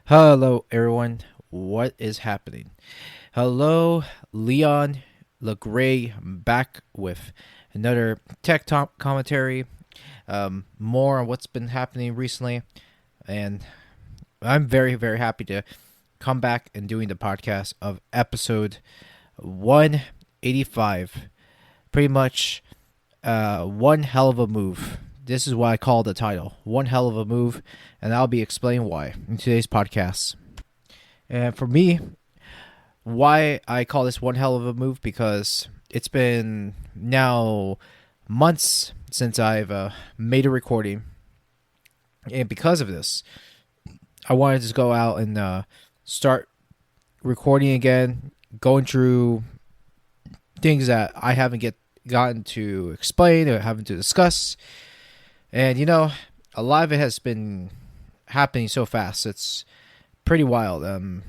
Hello, everyone. What is happening? Hello, Leon LeGray, back with another tech talk commentary. More on what's been happening recently, and I'm very, very happy to come back and doing the podcast of episode 185. Pretty much, one hell of a move. This is what I call the title, one hell of a move, and I'll be explaining why in today's podcast. And for me, why I call this one hell of a move, because it's been now months since I've made a recording, and because of this, I wanted to go out and start recording again, going through things that I haven't gotten to explain or haven't to discuss, and a lot of it has been happening so fast. It's pretty wild. I'm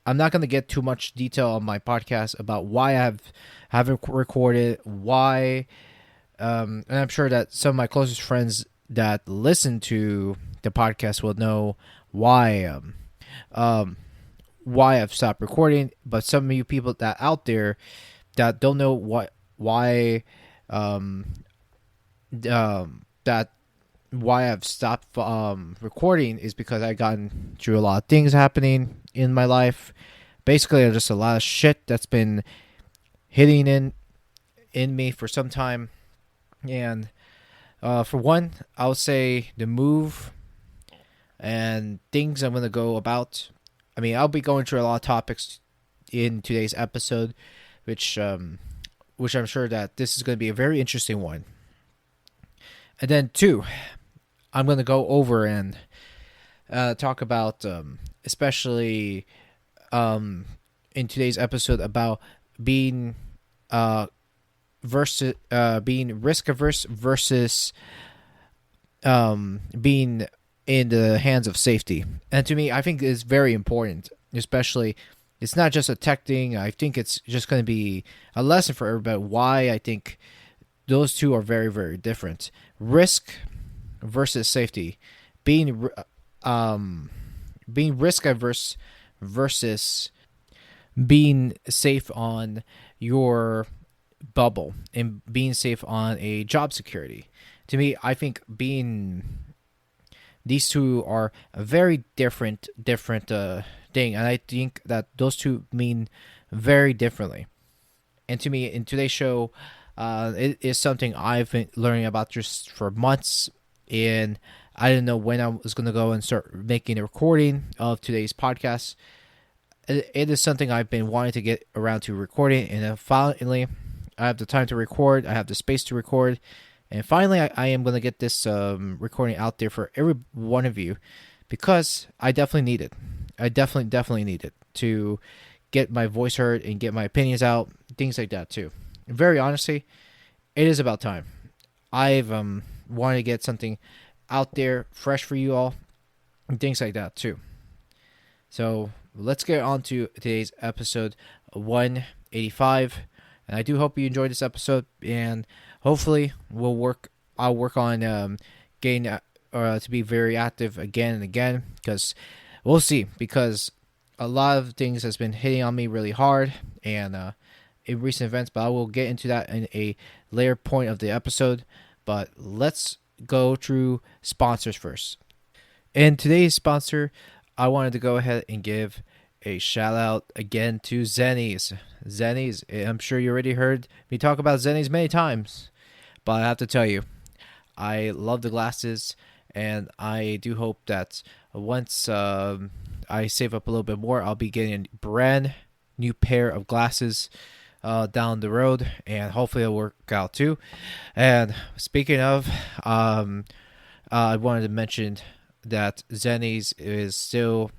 not going to get too much detail on my podcast about why haven't recorded, why, and I'm sure that some of my closest friends that listen to the podcast will know why why I've stopped recording. But some of you people that out there that don't know why that why I've stopped recording is because I've gotten through a lot of things happening in my life. Basically, just a lot of shit that's been hitting in me for some time. And for one, I would say the move and things I'm going to go about. I mean, I'll be going through a lot of topics in today's episode, which I'm sure that this is going to be a very interesting one. And then two, I'm going to go over and talk about, especially in today's episode, about being being risk averse versus being in the hands of safety. And to me, I think it's very important, especially. It's not just a tech thing. I think it's just going to be a lesson for everybody why I think those two are very, very different. Risk versus safety. Being risk averse versus being safe on your bubble and being safe on a job security. To me, I think these two are a very different thing, and I think that those two mean very differently. And to me, in today's show, it is something I've been learning about just for months, and I didn't know when I was going to go and start making a recording of today's podcast. It is something I've been wanting to get around to recording, and then finally, I have the time to record. I have the space to record. And finally, I am going to get this recording out there for every one of you, because I definitely need it. I definitely need it to get my voice heard and get my opinions out, things like that too. And very honestly, it is about time. I've wanted to get something out there fresh for you all, and things like that too. So let's get on to today's episode 185. And I do hope you enjoyed this episode, and hopefully I'll work on getting to be very active again and again, because we'll see, because a lot of things has been hitting on me really hard and in recent events, but I will get into that in a later point of the episode. But let's go through sponsors first. And today's sponsor, I wanted to go ahead and give a shout out again to Zennies. Zennies, I'm sure you already heard me talk about Zennies many times, but I have to tell you, I love the glasses, and I do hope that once I save up a little bit more, I'll be getting a brand new pair of glasses down the road, and hopefully it'll work out too. And speaking of, I wanted to mention that Zennies is still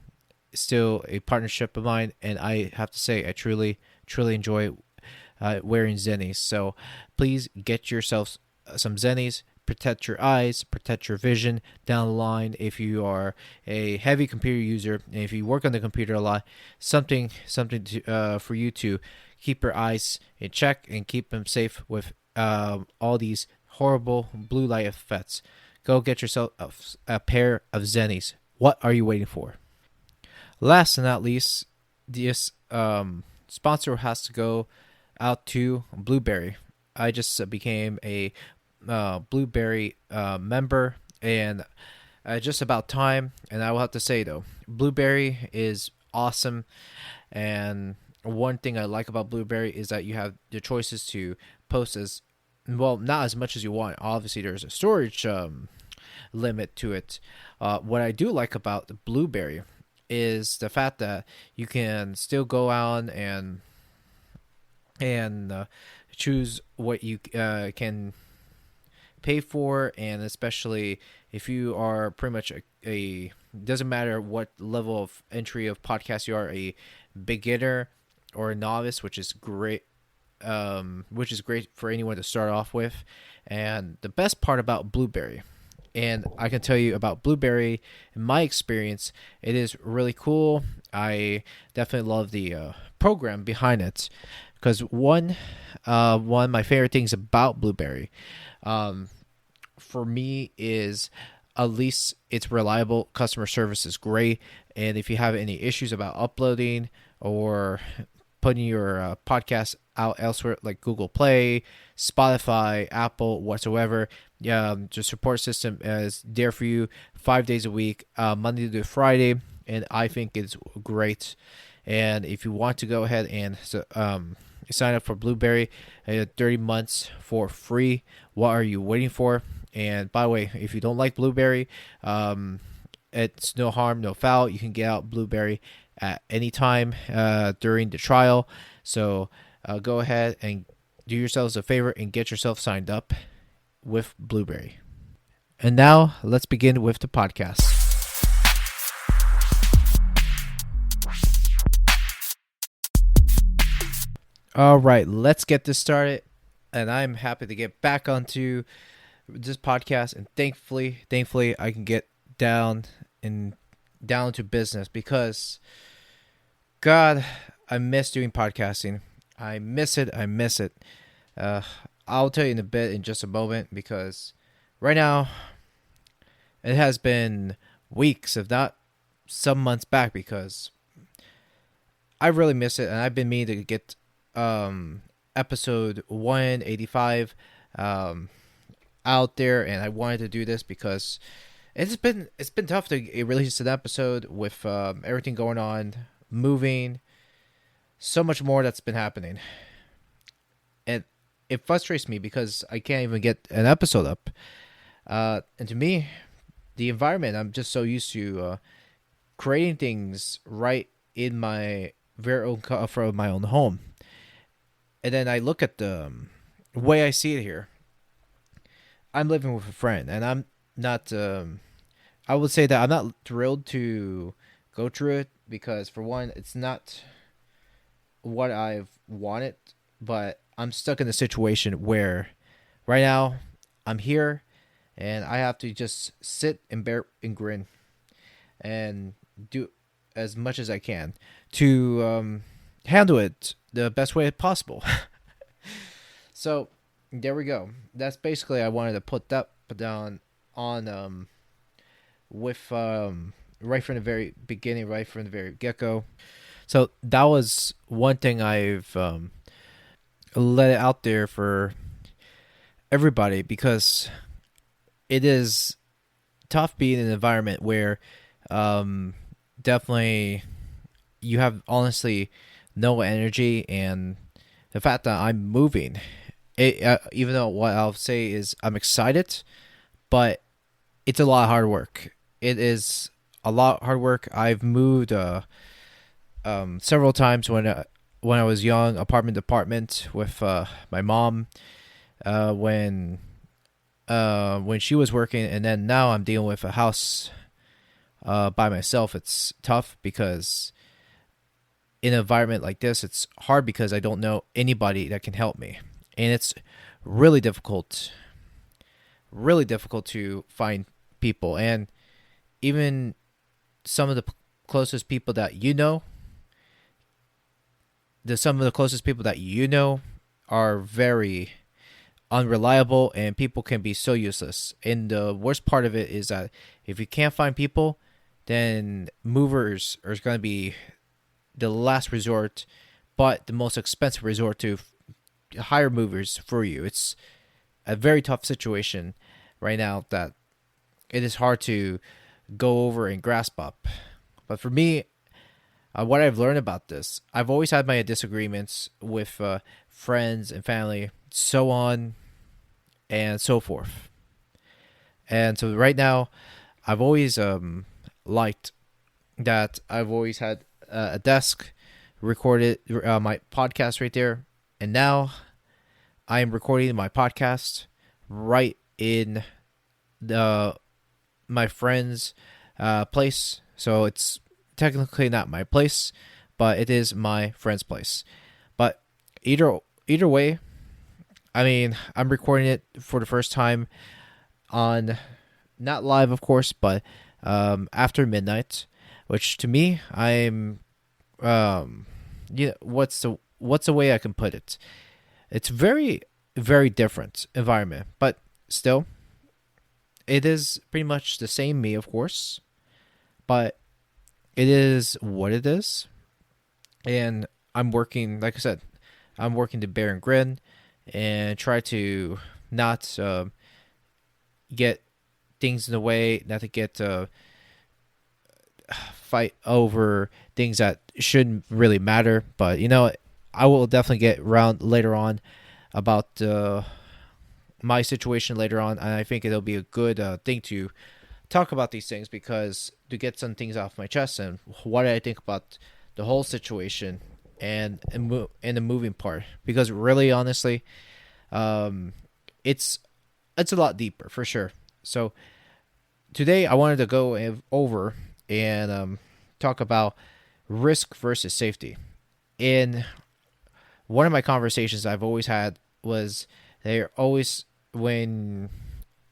a partnership of mine, and I have to say I truly enjoy wearing Zennies. So please get yourself some Zennies. Protect your eyes, protect your vision down the line. If you are a heavy computer user, and if you work on the computer a lot, something to, for you to keep your eyes in check and keep them safe with all these horrible blue light effects. Go get yourself a pair of Zennies. What are you waiting for? last and not least, this sponsor has to go out to Blueberry. I just became a Blueberry member, and just about time. And I will have to say though, Blueberry is awesome. And one thing I like about Blueberry is that you have the choices to post as well, not as much as you want. Obviously, there's a storage limit to it. What I do like about the Blueberry is the fact that you can still go out and choose what you can pay for, and especially if you are pretty much a doesn't matter what level of entry of podcast you are, a beginner or a novice, which is great, which is great for anyone to start off with. And the best part about Blueberry, and I can tell you about Blueberry, in my experience, it is really cool. I definitely love the program behind it, because one of my favorite things about Blueberry, for me, is at least it's reliable. Customer service is great, and if you have any issues about uploading or putting your podcast out elsewhere, like Google Play, Spotify, Apple, whatsoever, the support system is there for you 5 days a week, Monday to Friday, and I think it's great. And if you want to go ahead and sign up for Blueberry, 30 months for free. What are you waiting for? And by the way, if you don't like Blueberry, it's no harm, no foul. You can get out Blueberry at any time during the trial. So go ahead and do yourselves a favor and get yourself signed up with Blueberry. And now let's begin with the podcast. All right, let's get this started. And I'm happy to get back onto this podcast, and thankfully I can get down to business, because God, I miss doing podcasting. I miss it. I'll tell you in just a moment, because right now it has been weeks, if not some months back, because I really miss it, and I've been meaning to get episode 185 out there, and I wanted to do this because it's been tough to release an episode with everything going on, moving, so much more that's been happening, and it frustrates me because I can't even get an episode up. And to me, the environment, I'm just so used to creating things right in my very own comfort of my own home. And then I look at the way I see it here. I'm living with a friend, and I'm not. I would say that I'm not thrilled to go through it, because, for one, it's not what I've wanted. But I'm stuck in a situation where, right now, I'm here, and I have to just sit and bear and grin, and do as much as I can to handle it the best way possible. So there we go. That's basically, I wanted to put that down on with right from the very beginning, right from the very get-go. So that was one thing I've let it out there for everybody, because it is tough being in an environment where definitely you have honestly no energy. And the fact that I'm moving, even though what I'll say is I'm excited, but it's a lot of hard work. It is a lot of hard work. I've moved several times when I was young, apartment to apartment with my mom, when she was working, and then now I'm dealing with a house by myself. It's tough because in an environment like this, it's hard because I don't know anybody that can help me, and it's really difficult to find people. And even some of the closest people that you know, are very unreliable, and people can be so useless. And the worst part of it is that if you can't find people, then movers are going to be the last resort, but the most expensive resort to hire movers for you. It's a very tough situation right now that it is hard to go over and grasp up. But for me, what I've learned about this, I've always had my disagreements with friends and family, so on and so forth. And so right now, I've always liked that I've always had a desk, recorded my podcast right there, and now I am recording my podcast right in the my friend's place. So it's technically not my place, but it is my friend's place. But either way, I mean, I'm recording it for the first time on, not live, of course, but after midnight, which to me, I'm what's the way I can put it? It's very, very different environment, but still, it is pretty much the same me, of course, but it is what it is. And I'm working, like I said, I'm working to bear and grin and try to not get things in the way, not to get fight over things that shouldn't really matter. But I will definitely get around later on about my situation later on, and I think it'll be a good thing to talk about these things, because to get some things off my chest and what I think about the whole situation and the moving part, because really, honestly, it's a lot deeper for sure. So today I wanted to go over and talk about risk versus safety. In one of my conversations I've always had was, they're always, when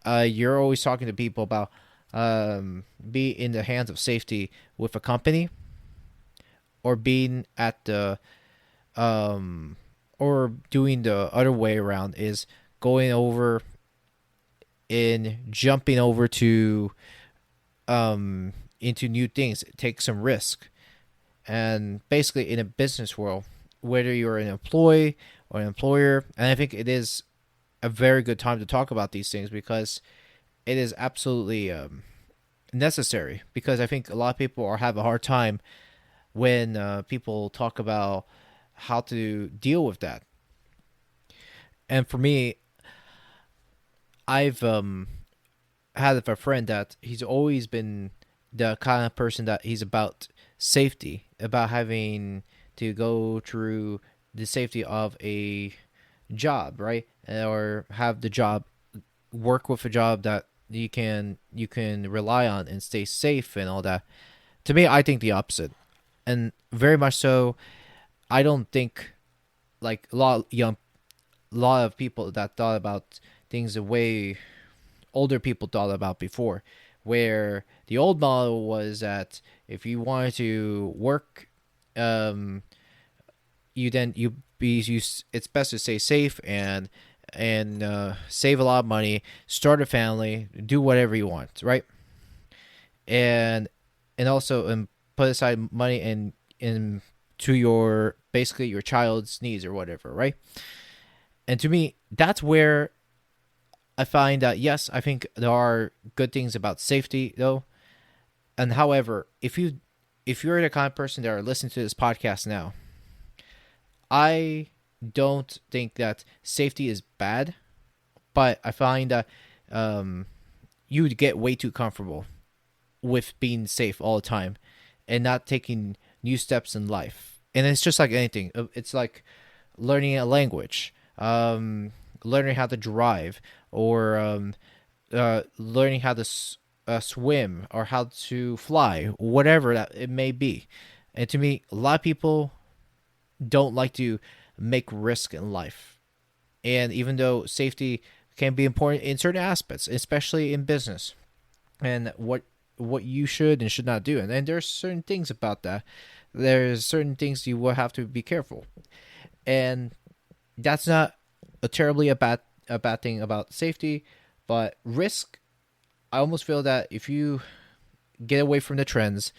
you're always talking to people about be in the hands of safety with a company, or being at the or doing the other way around, is going over and jumping over to into new things, take some risk. And basically, in a business world, whether you're an employee or an employer, and I think it is a very good time to talk about these things, because it is absolutely necessary. Because I think a lot of people have a hard time when people talk about how to deal with that. And for me, I've had a friend that he's always been the kind of person that he's about safety, about having to go through the safety of a job, right? Or have the job, work with a job that you can rely on and stay safe and all that. To me, I think the opposite, and very much so. I don't think, like, a lot of people that thought about things the way older people thought about before, where the old model was that if you wanted to work, it's best to stay safe and save a lot of money, start a family, do whatever you want, right? And also put aside money in to your, basically, your child's needs or whatever, right? And to me, that's where I find that, yes, I think there are good things about safety, though. And however, if you're the kind of person that are listening to this podcast now, I don't think that safety is bad, but I find that you would get way too comfortable with being safe all the time and not taking new steps in life. And it's just like anything. It's like learning a language, learning how to drive, or learning how to swim, or how to fly, whatever that it may be. And to me, a lot of people don't like to make risk in life. And even though safety can be important in certain aspects, especially in business, and what you should and should not do, and then there's certain things about that. There's certain things you will have to be careful, and that's not a bad thing about safety, but risk. I almost feel that if you get away from the trends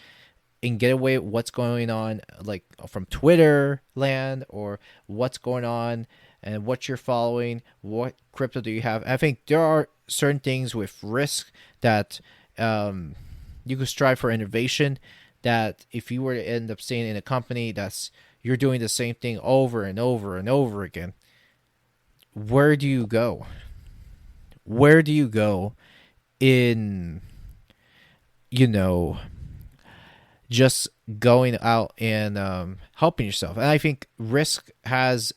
and get away what's going on, like from Twitter land, or what's going on and what you're following, what crypto do you have. I think there are certain things with risk that you could strive for innovation, that if you were to end up staying in a company that's you're doing the same thing over and over and over again, where do you go? Where do you go in, you know, just going out and helping yourself? And I think risk has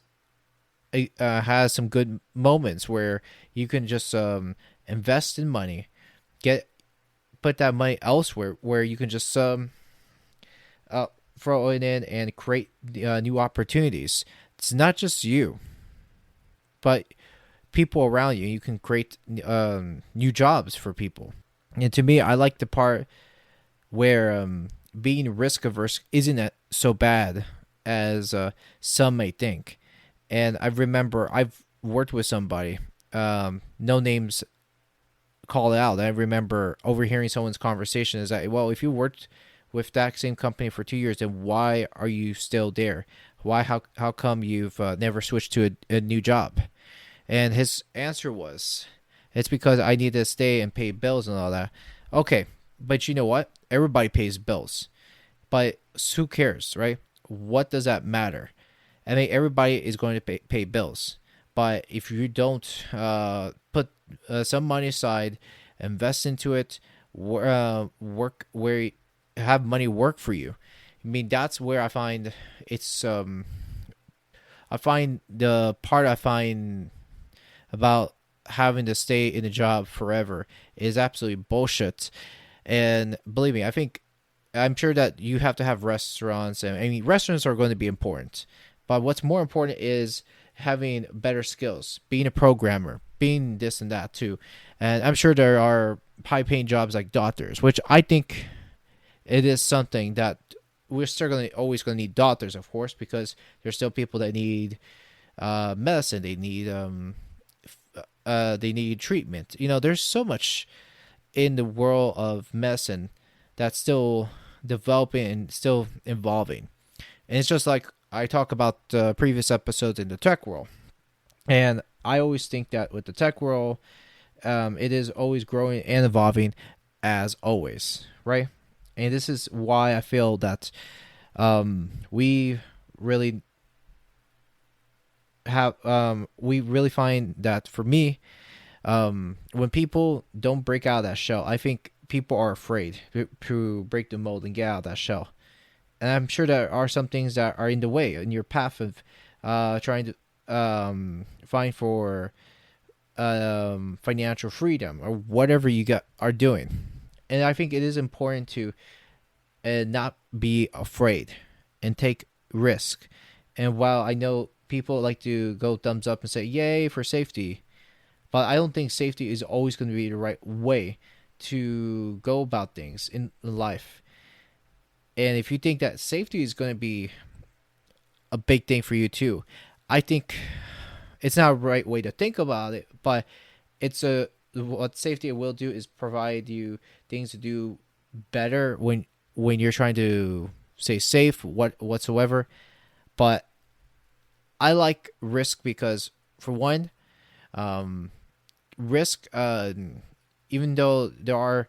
some good moments where you can just invest in money, put that money elsewhere where you can just throw it in and create new opportunities. It's not just you, but people around you. You can create new jobs for people. And to me, I like the part where being risk averse isn't so bad as some may think. And I remember I've worked with somebody, no names called out. I remember overhearing someone's conversation is that, well, if you worked with that same company for 2 years, then why are you still there? Why? How come you've never switched to a new job? And his answer was, it's because I need to stay and pay bills and all that. Okay, but you know what? Everybody pays bills. But who cares, right? What does that matter? I mean, everybody is going to pay bills. But if you don't put some money aside, invest into it, work where have money work for you. I mean, that's where I find it's. I find the part I find about having to stay in a job forever is absolutely bullshit. And believe me, I'm sure that you have to have restaurants, and I mean, restaurants are going to be important. But what's more important is having better skills, being a programmer, being this and that too. And I'm sure there are high-paying jobs like doctors, which I think it is something that we're still always going to need doctors, of course, because there's still people that need medicine. They need treatment. You know, there's so much in the world of medicine that's still developing and still evolving. And it's just like I talk about previous episodes in the tech world. And I always think that with the tech world, it is always growing and evolving as always, right? And this is why I feel that we really find that for me, when people don't break out of that shell, I think people are afraid to break the mold and get out of that shell. And I'm sure there are some things that are in the way, in your path of trying to find for financial freedom or whatever you are doing. And I think it is important to not be afraid and take risk. And while I know people like to go thumbs up and say, yay for safety, but I don't think safety is always going to be the right way to go about things in life. And if you think that safety is going to be a big thing for you too, I think it's not a right way to think about it, but what safety will do is provide you things to do better when you're trying to stay safe, whatsoever. But I like risk because, for one, risk, even though there are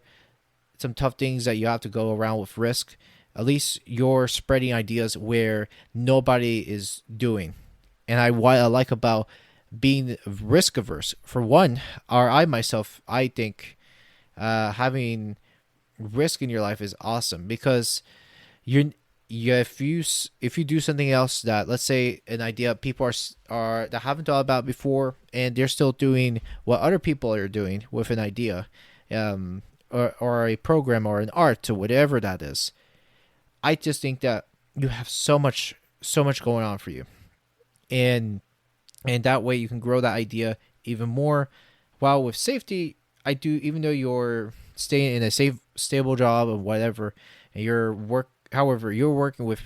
some tough things that you have to go around with risk, at least you're spreading ideas where nobody is doing. And what I like about being risk averse, for one, or I think having risk in your life is awesome, because if you do something else that, let's say, an idea people are that haven't thought about before, and they're still doing what other people are doing with an idea, or a program or an art or whatever that is, I just think that you have so much going on for you, and that way you can grow that idea even more. While with safety, even though you're staying in a safe, stable job or whatever, and you're working with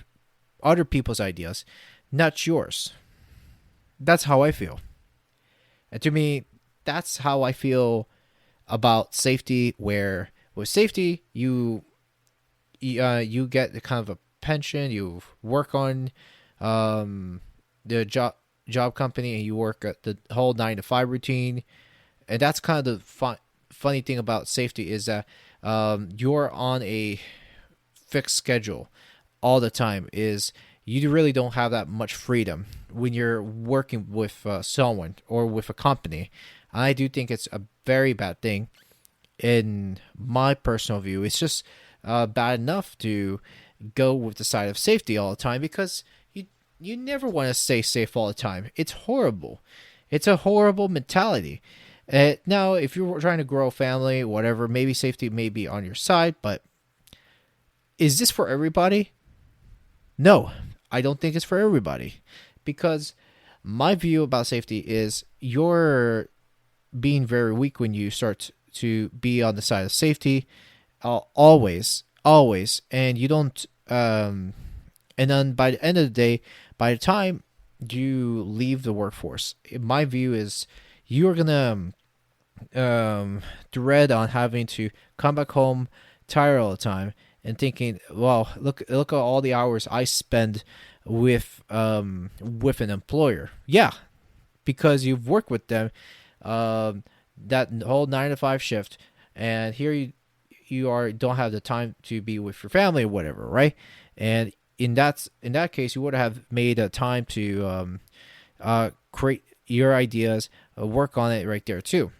other people's ideas, not yours. That's how I feel. And to me, that's how I feel about safety, where with safety, you you get kind of a pension. You work on um, the job company, and you work at the whole 9 to 5 routine. And that's kind of the funny thing about safety is that you're on a fixed schedule all the time. Is you really don't have that much freedom when you're working with someone or with a company. I do think it's a very bad thing in my personal view. It's just bad enough to go with the side of safety all the time because you never want to stay safe all the time. It's horrible. It's a horrible mentality. Now, if you're trying to grow a family, whatever, maybe safety may be on your side, but is this for everybody? No, I don't think it's for everybody because my view about safety is you're being very weak when you start to be on the side of safety, always, and you don't. And then by the end of the day, by the time you leave the workforce, my view is you are gonna dread on having to come back home tired all the time and thinking, well, look at all the hours I spend with an employer. Yeah, because you've worked with them that whole 9 to 5 shift, and here you don't have the time to be with your family or whatever, right? And in that case, you would have made a time to create your ideas, work on it right there too,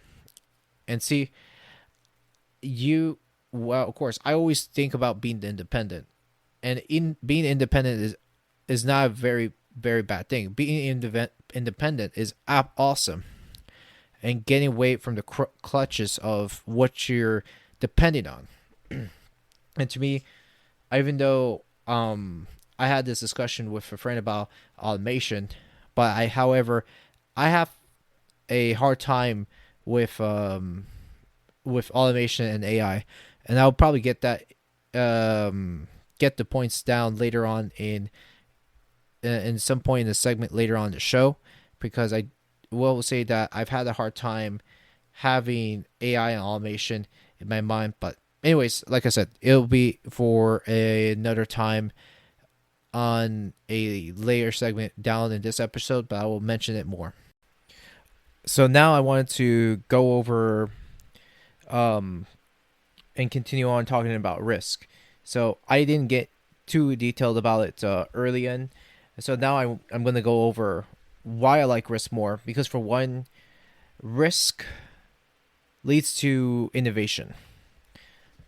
and see well, of course, I always think about being independent, and in being independent is not a very very bad thing. Being independent is awesome, and getting away from the clutches of what you're depending on. And to me, even though I had this discussion with a friend about automation, but however, I have a hard time with automation and AI, and I'll probably get the points down later on in some point in the segment later on in the show, because I will say that I've had a hard time having AI and automation in my mind. But anyways, like I said, it'll be for another time on a later segment down in this episode, but I will mention it more. So now I wanted to go over and continue on talking about risk. So I didn't get too detailed about it early in. So now I'm going to go over why I like risk more. Because for one, risk leads to innovation.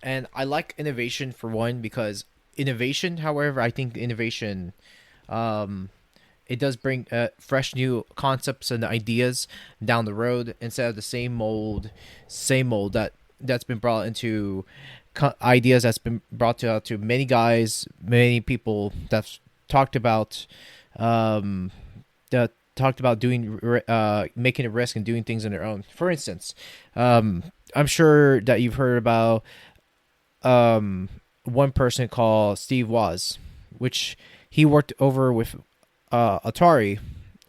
And I like innovation for one because innovation, however, I think innovation, it does bring fresh new concepts and ideas down the road instead of the same mold that's been brought into ideas that's been brought to many guys, many people that's talked about doing making a risk and doing things on their own. For instance, I'm sure that you've heard about one person called Steve Woz, which he worked over with Atari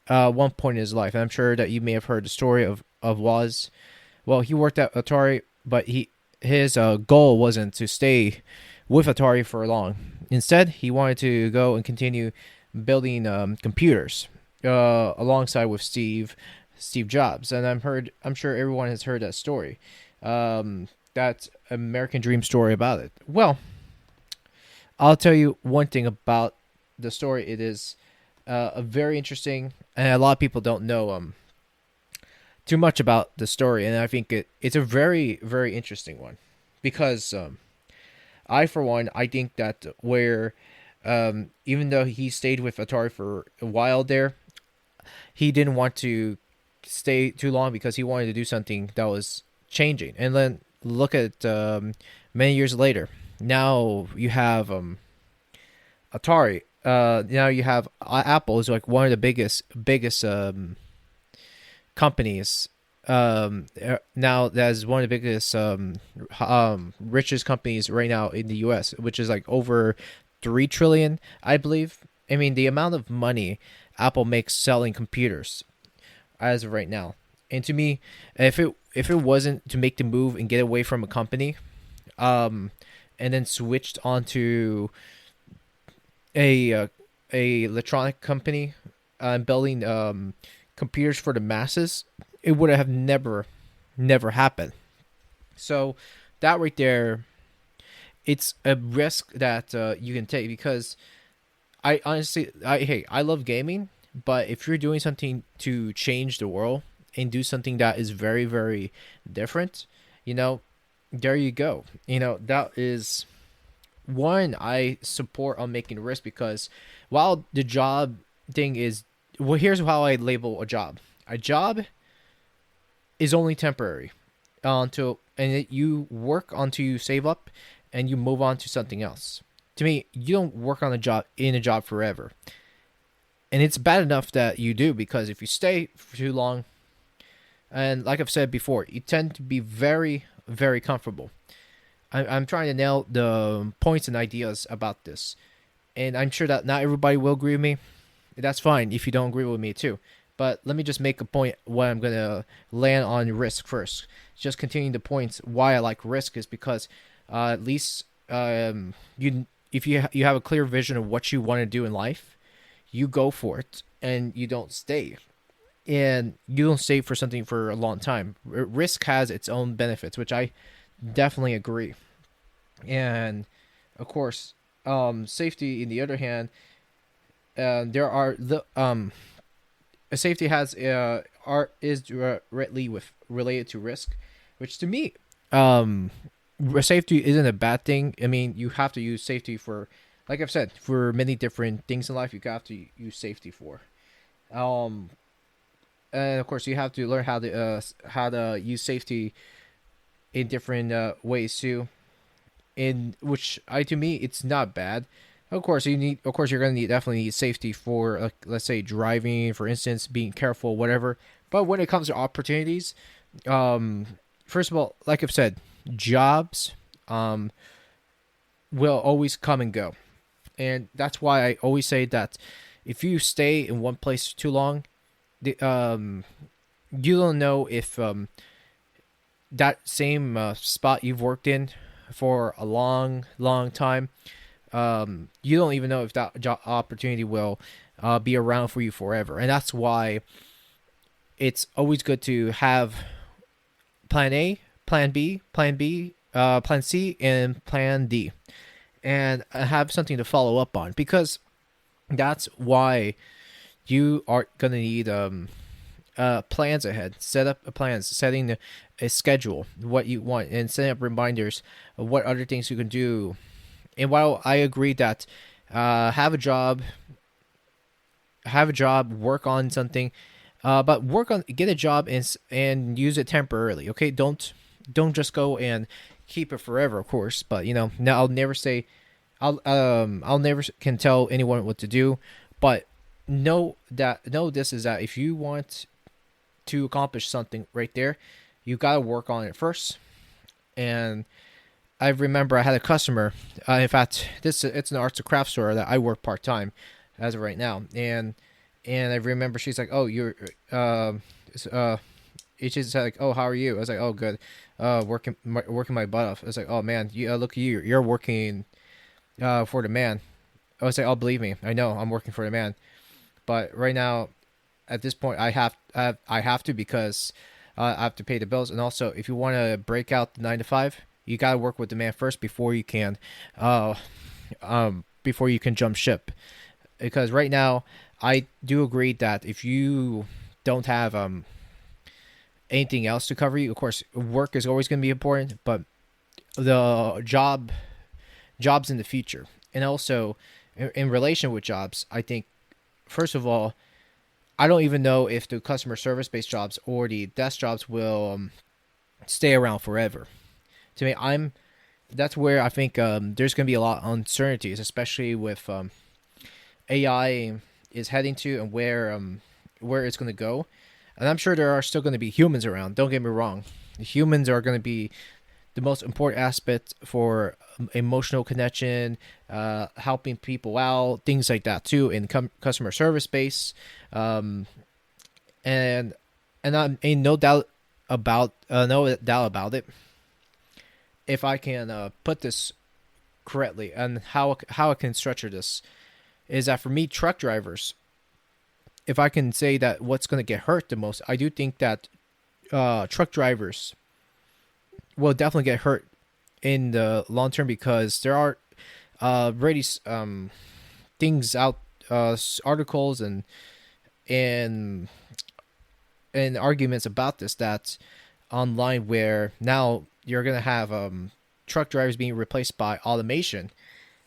one point in his life. And I'm sure that you may have heard the story of Woz. Well, he worked at Atari, but his goal wasn't to stay with Atari for long. Instead, he wanted to go and continue building computers alongside with Steve Jobs. And I'm sure everyone has heard that story. That American Dream story about it. Well, I'll tell you one thing about the story. It is a very interesting, and a lot of people don't know too much about the story, and I think it's a very, very interesting one, because I think that where even though he stayed with Atari for a while there, he didn't want to stay too long because he wanted to do something that was changing. And then look at many years later. Now you have Atari. Now you have Apple is like one of the biggest companies. Now that is one of the biggest richest companies right now in the U.S., which is like over $3 trillion, I believe. I mean, the amount of money Apple makes selling computers as of right now. And to me, if it wasn't to make the move and get away from a company, and then switched onto a electronic company building computers for the masses, it would have never happened. So that right there, it's a risk that you can take, because I honestly, I love gaming, but if you're doing something to change the world and do something that is very, very different, you know, there you go. That is one I support on making risk, because while the job thing is, well, here's how I label a job. A job is only temporary until, you work until you save up and you move on to something else. To me, you don't work on a job forever. And it's bad enough that you do, because if you stay for too long, and like I've said before, you tend to be very, very comfortable. I'm trying to nail the points and ideas about this. And I'm sure that not everybody will agree with me. That's fine if you don't agree with me too. But let me just make a point why I'm going to land on risk first. Just continuing the points why I like risk is because at least you if you have a clear vision of what you want to do in life, you go for it and you don't stay. And you don't stay for something for a long time. Risk has its own benefits, which I definitely agree. And of course, safety. In the other hand, there are the safety has is directly with related to risk, which to me, safety isn't a bad thing. I mean, you have to use safety for, like I've said, for many different things in life. You have to use safety for, and of course, you have to learn how to use safety in different ways too. In which to me, it's not bad. Of course, you're gonna definitely need safety for, let's say, driving, for instance, being careful, whatever. But when it comes to opportunities, first of all, like I've said, jobs, will always come and go, and that's why I always say that if you stay in one place too long, you don't know if that same spot you've worked in for a long, long time, you don't even know if that job opportunity will be around for you forever. And that's why it's always good to have plan A, plan B, plan C, and plan D, and have something to follow up on, because that's why you are going to need plans ahead. Set up plans, setting a schedule, what you want, and setting up reminders of what other things you can do. And while I agree that have a job, work on something, but get a job and use it temporarily. Okay, don't just go and keep it forever, of course. But now I'll never say, I'll never can tell anyone what to do. But know this is that if you want to accomplish something right there, you got to work on it first. And I remember I had a customer. In fact, it's an arts and crafts store that I work part time as of right now, and I remember she's like, "Oh, you're she's like, "Oh, how are you?" I was like, "Oh, good, working my butt off." I was like, "Oh man, look at you, you're working for the man." I was like, "Oh, believe me, I know I'm working for the man, but right now, at this point, I have to, because I have to pay the bills, and also if you want to break out the 9 to 5." You gotta work with the man first before you can jump ship. Because right now, I do agree that if you don't have anything else to cover you, of course, work is always going to be important, but the jobs in the future, and also in relation with jobs, I think, first of all, I don't even know if the customer service based jobs or the desk jobs will stay around forever. To me, that's where I think there's going to be a lot of uncertainties, especially with AI is heading to, and where it's going to go. And I'm sure there are still going to be humans around. Don't get me wrong. The humans are going to be the most important aspect for emotional connection, helping people out, things like that too, in customer service base. And I ain't no doubt about it. If I can put this correctly. And how I can structure this is that for me, truck drivers, if I can say that what's going to get hurt the most, I do think that truck drivers will definitely get hurt in the long term because there are already things out, articles and and arguments about this that online where now you're gonna have truck drivers being replaced by automation,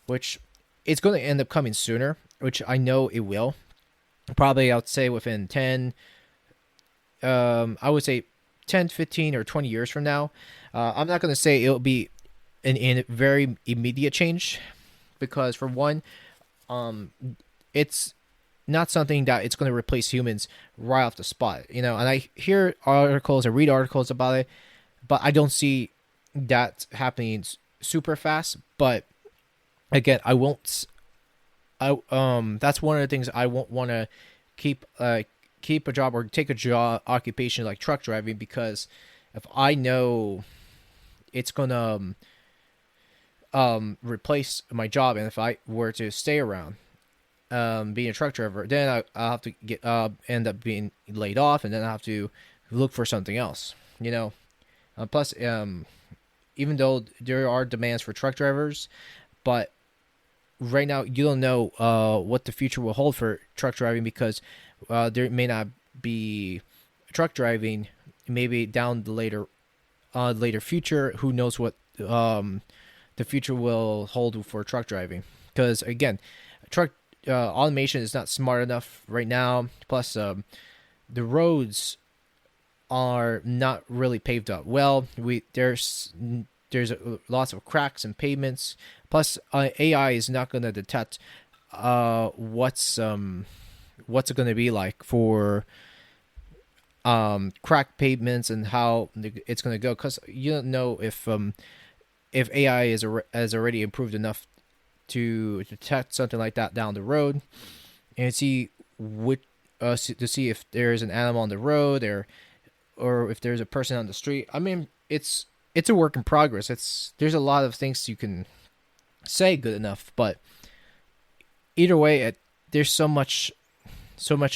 which it's going to end up coming sooner, which I know it will. Probably, I would say within 10, I would say 10, 15, or 20 years from now. I'm not going to say it'll be an very immediate change because, for one, um, it's not something that it's going to replace humans right off the spot. And I hear articles, I read articles about it, but I don't see that happening super fast. But again, I won't. That's one of the things I won't want to keep keep a job or take a job occupation like truck driving, because if I know it's gonna replace my job, and if I were to stay around being a truck driver, then I'll have to get end up being laid off, and then I have to look for something else. Plus, even though there are demands for truck drivers, but right now you don't know what the future will hold for truck driving, because there may not be truck driving maybe down the later future. Who knows what the future will hold for truck driving, because again, truck automation is not smart enough right now. Plus, the roads are not really paved up well. There's lots of cracks and pavements. Plus, AI is not going to detect what's it going to be like for cracked pavements and how it's going to go, because you don't know if AI has already improved enough to detect something like that down the road and see to see if there's an animal on the road or if there's a person on the street. I mean, it's a work in progress. There's a lot of things you can say good enough, but either way, there's so much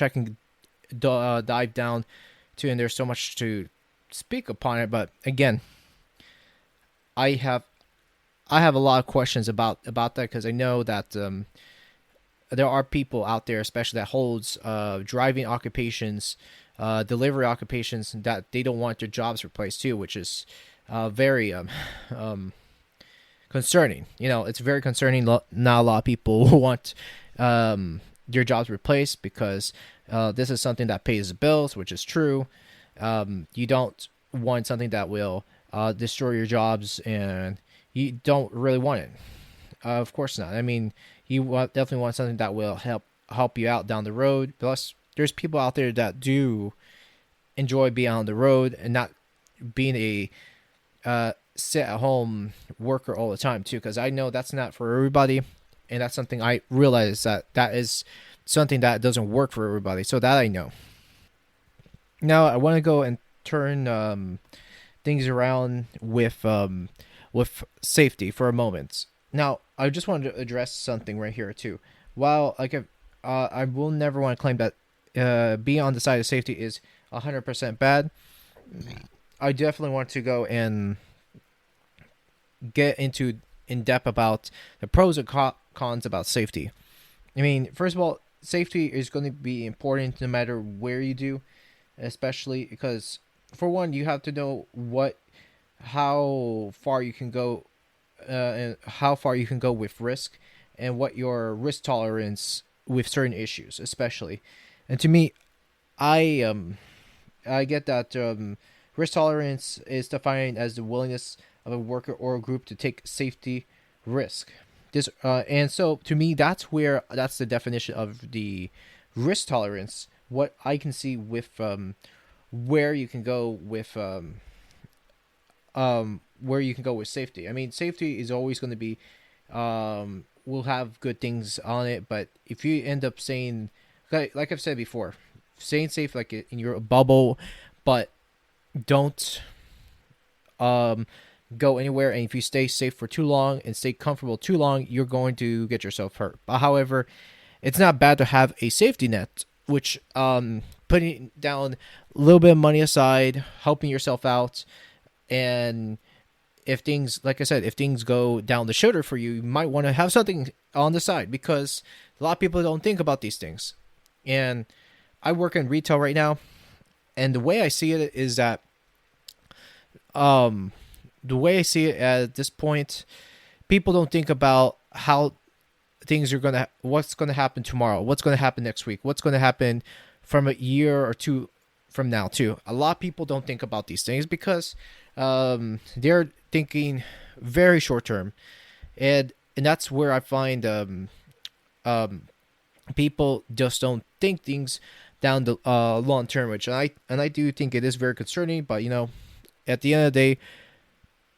I can dive down to, and there's so much to speak upon it. But again, I have a lot of questions about that, because I know that there are people out there, especially that holds driving occupations, delivery occupations, that they don't want their jobs replaced too, which is very concerning. It's very concerning. Not a lot of people want their jobs replaced, because this is something that pays the bills, which is true. You don't want something that will destroy your jobs, and you don't really want it. Of course not. I mean, you definitely want something that will help you out down the road. Plus, there's people out there that do enjoy being on the road and not being a sit-at-home worker all the time too, because I know that's not for everybody, and that's something I realize that is something that doesn't work for everybody. So that I know. Now I want to go and turn things around with safety for a moment. Now I just wanted to address something right here too. While I will never want to claim that being on the side of safety is 100% bad, I definitely want to go and get into in depth about the pros and cons about safety. I mean, first of all, safety is going to be important no matter where you do, especially because, for one, you have to know how far you can go, and how far you can go with risk, and what your risk tolerance with certain issues, especially. And to me, I get that risk tolerance is defined as the willingness of a worker or a group to take safety risk. And so to me, that's the definition of the risk tolerance. What I can see with where you can go with safety. I mean, safety is always going to be will have good things on it, but if you end up saying, like I've said before, saying safe like in your bubble, but don't go anywhere, and if you stay safe for too long and stay comfortable too long, you're going to get yourself hurt. But however, it's not bad to have a safety net, which putting down a little bit of money aside, helping yourself out, and if things, like I said, if things go down the shitter for you, you might want to have something on the side, because a lot of people don't think about these things. And I work in retail right now, and the way I see it is that the way I see it at this point, people don't think about how things are gonna, what's gonna happen tomorrow, what's gonna happen next week, what's gonna happen from a year or two from now too. A lot of people don't think about these things because they're thinking very short term, and that's where I find people just don't think things down the long term, which I do think it is very concerning. But at the end of the day,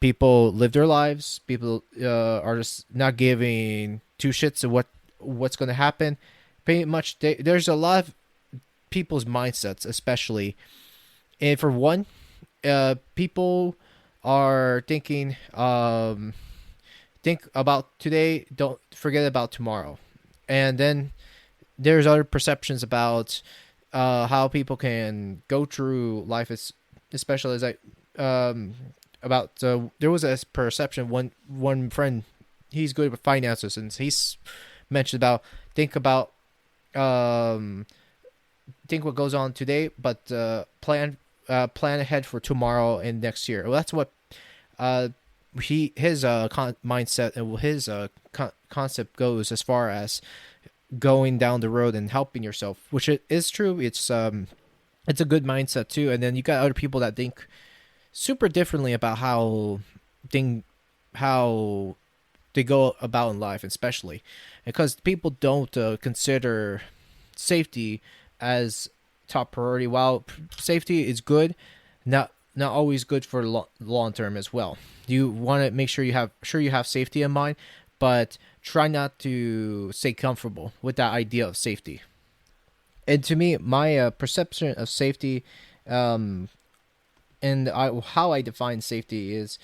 people live their lives. People are just not giving two shits of what's going to happen. Pretty much, there's a lot of people's mindsets, especially, and for one, people are thinking, think about today, don't forget about tomorrow. And then there's other perceptions about how people can go through life, especially as about there was a perception, one friend, he's good with finances, and he's mentioned about think what goes on today, but plan ahead for tomorrow and next year. Well, that's what his mindset and his concept goes, as far as going down the road and helping yourself, which it is true. It's a good mindset too. And then you got other people that think super differently about how they go about in life, especially because people don't consider safety as top priority. While safety is good, not always good for long term as well. You want to make sure you have safety in mind, but try not to stay comfortable with that idea of safety. And to me, my perception of safety, and how I define safety is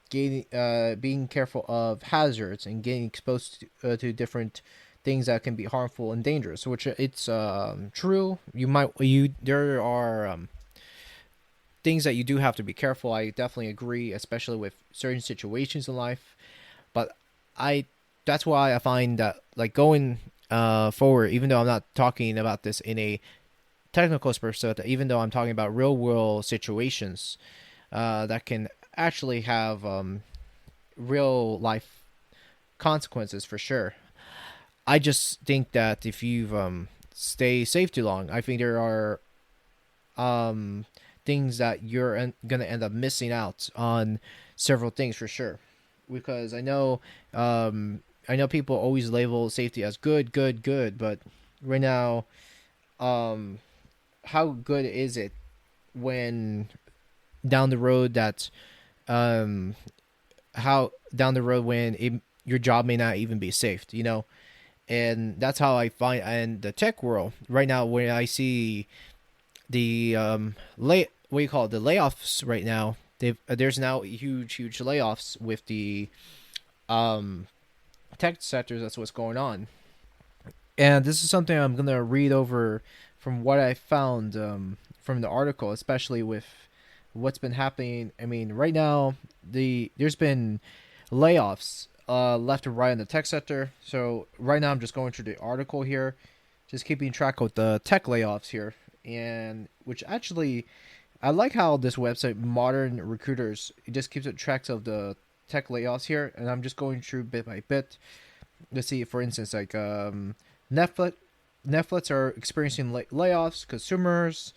being careful of hazards and getting exposed to different things that can be harmful and dangerous. Which it's true. There are things that you do have to be careful. I definitely agree, especially with certain situations in life. But that's why I find that, like, going forward, even though I'm not talking about this in a technical perspective, even though I'm talking about real world situations that can actually have real life consequences for sure. I just think that if you stay safe too long, I think there are things that you're gonna end up missing out on several things for sure. Because I know people always label safety as good, but right now, how good is it when down the road that how down the road when your job may not even be safe, and that's how I find in the tech world right now, when I see the what do you call it, the layoffs right now. There's now huge layoffs with the tech sectors. That's what's going on, and this is something I'm gonna read over from what I found from the article, especially with what's been happening. I mean, right now there's been layoffs left and right in the tech sector. So right now I'm just going through the article here, just keeping track of the tech layoffs here, and which actually, I like how this website, Modern Recruiters, it just keeps track of the tech layoffs here, and I'm just going through bit by bit to see, for instance, like Netflix are experiencing layoffs, consumers,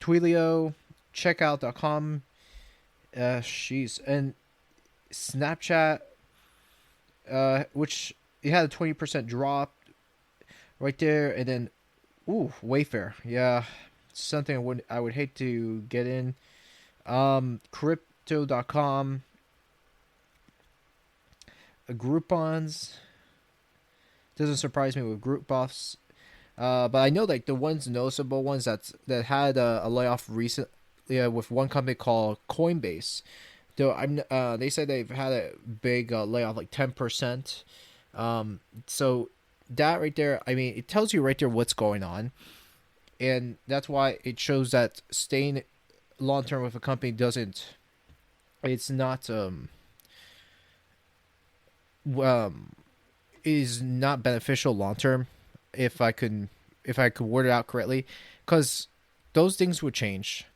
Twilio, Checkout.com, and Snapchat, which it had a 20% drop right there, and then Wayfair, yeah. Something I would hate to get in. Crypto.com, Groupons. Doesn't surprise me with group buffs. But I know, like, the noticeable ones that had a layoff with one company called Coinbase. Though they said they've had a big layoff, like 10%. So that right there, I mean, it tells you right there what's going on, and that's why it shows that staying long term with a company doesn't. It's not um is not beneficial long term. If I could word it out correctly, because those things would change.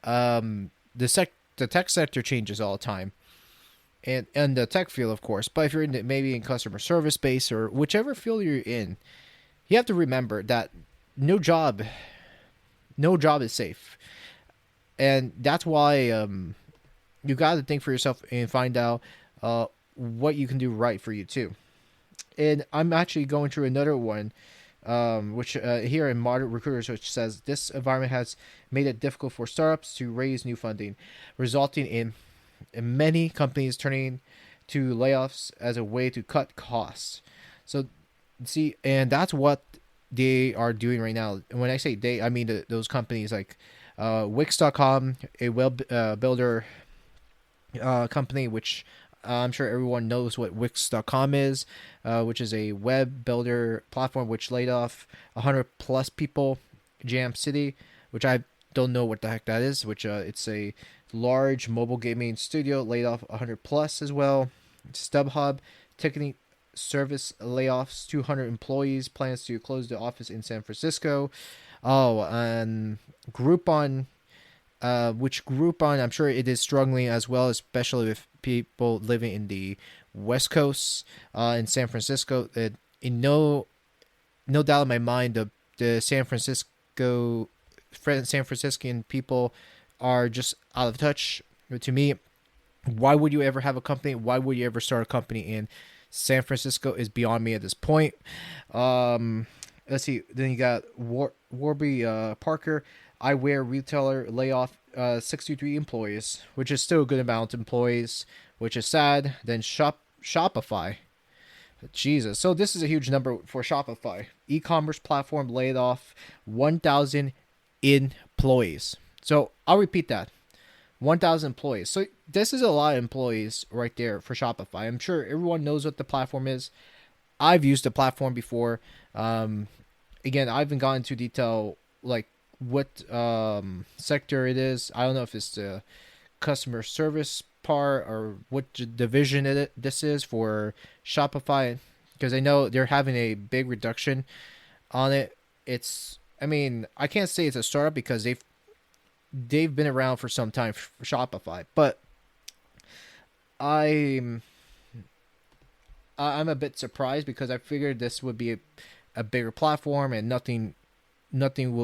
The tech sector changes all the time, and the tech field, of course. But if you're in maybe in customer service space or whichever field you're in, you have to remember that no job, no job is safe, and that's why you got to think for yourself and find out what you can do right for you too. And I'm actually going through another one, which here in Modern Recruiters, which says this environment has made it difficult for startups to raise new funding, resulting in many companies turning to layoffs as a way to cut costs. So, see, and that's what they are doing right now. And when I say they, I mean those companies like Wix.com, a web builder company, which I'm sure everyone knows what Wix.com is, which is a web builder platform which laid off 100 plus people. Jam City, which I don't know what the heck that is, which it's a large mobile gaming studio, laid off 100 plus as well. StubHub, ticketing service layoffs 200 employees, plans to close the office in San Francisco. Oh, and Groupon, which Groupon, I'm sure it is struggling as well, especially with people living in the West Coast, in San Francisco. In no doubt in my mind, the San Franciscan people are just out of touch. To me, why would you ever have a company? Why would you ever start a company in San Francisco is beyond me at this point. Let's see. Then you got Warby Parker, eyewear retailer, layoff 63 employees, which is still a good amount of employees, which is sad. Then Shopify. Jesus. So this is a huge number for Shopify. E-commerce platform laid off 1,000 employees. So I'll repeat that. 1,000 employees. So this is a lot of employees right there for Shopify. I'm sure everyone knows what the platform is. I've used the platform before. Again, I haven't gone into detail like what sector it is. I don't know if it's the customer service part or what division this is for Shopify, because I know they're having a big reduction on it. I mean, I can't say it's a startup because they've been around for some time for Shopify, but I'm a bit surprised because I figured this would be a bigger platform and nothing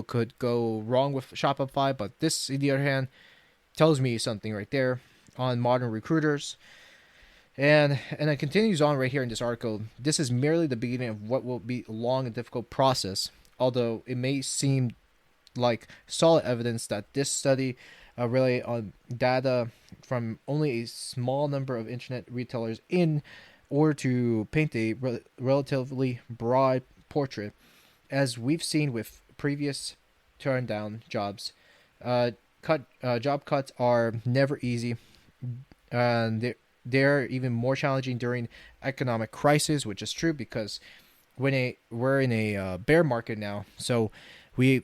could go wrong with Shopify. But this, on the other hand, tells me something right there on Modern Recruiters. And it continues on right here in this article. This is merely the beginning of what will be a long and difficult process, although it may seem like solid evidence that this study really on data from only a small number of internet retailers in order to paint a relatively broad portrait. As we've seen with previous turn down jobs, job cuts are never easy, and they're even more challenging during economic crisis, which is true because we're in a bear market now. So we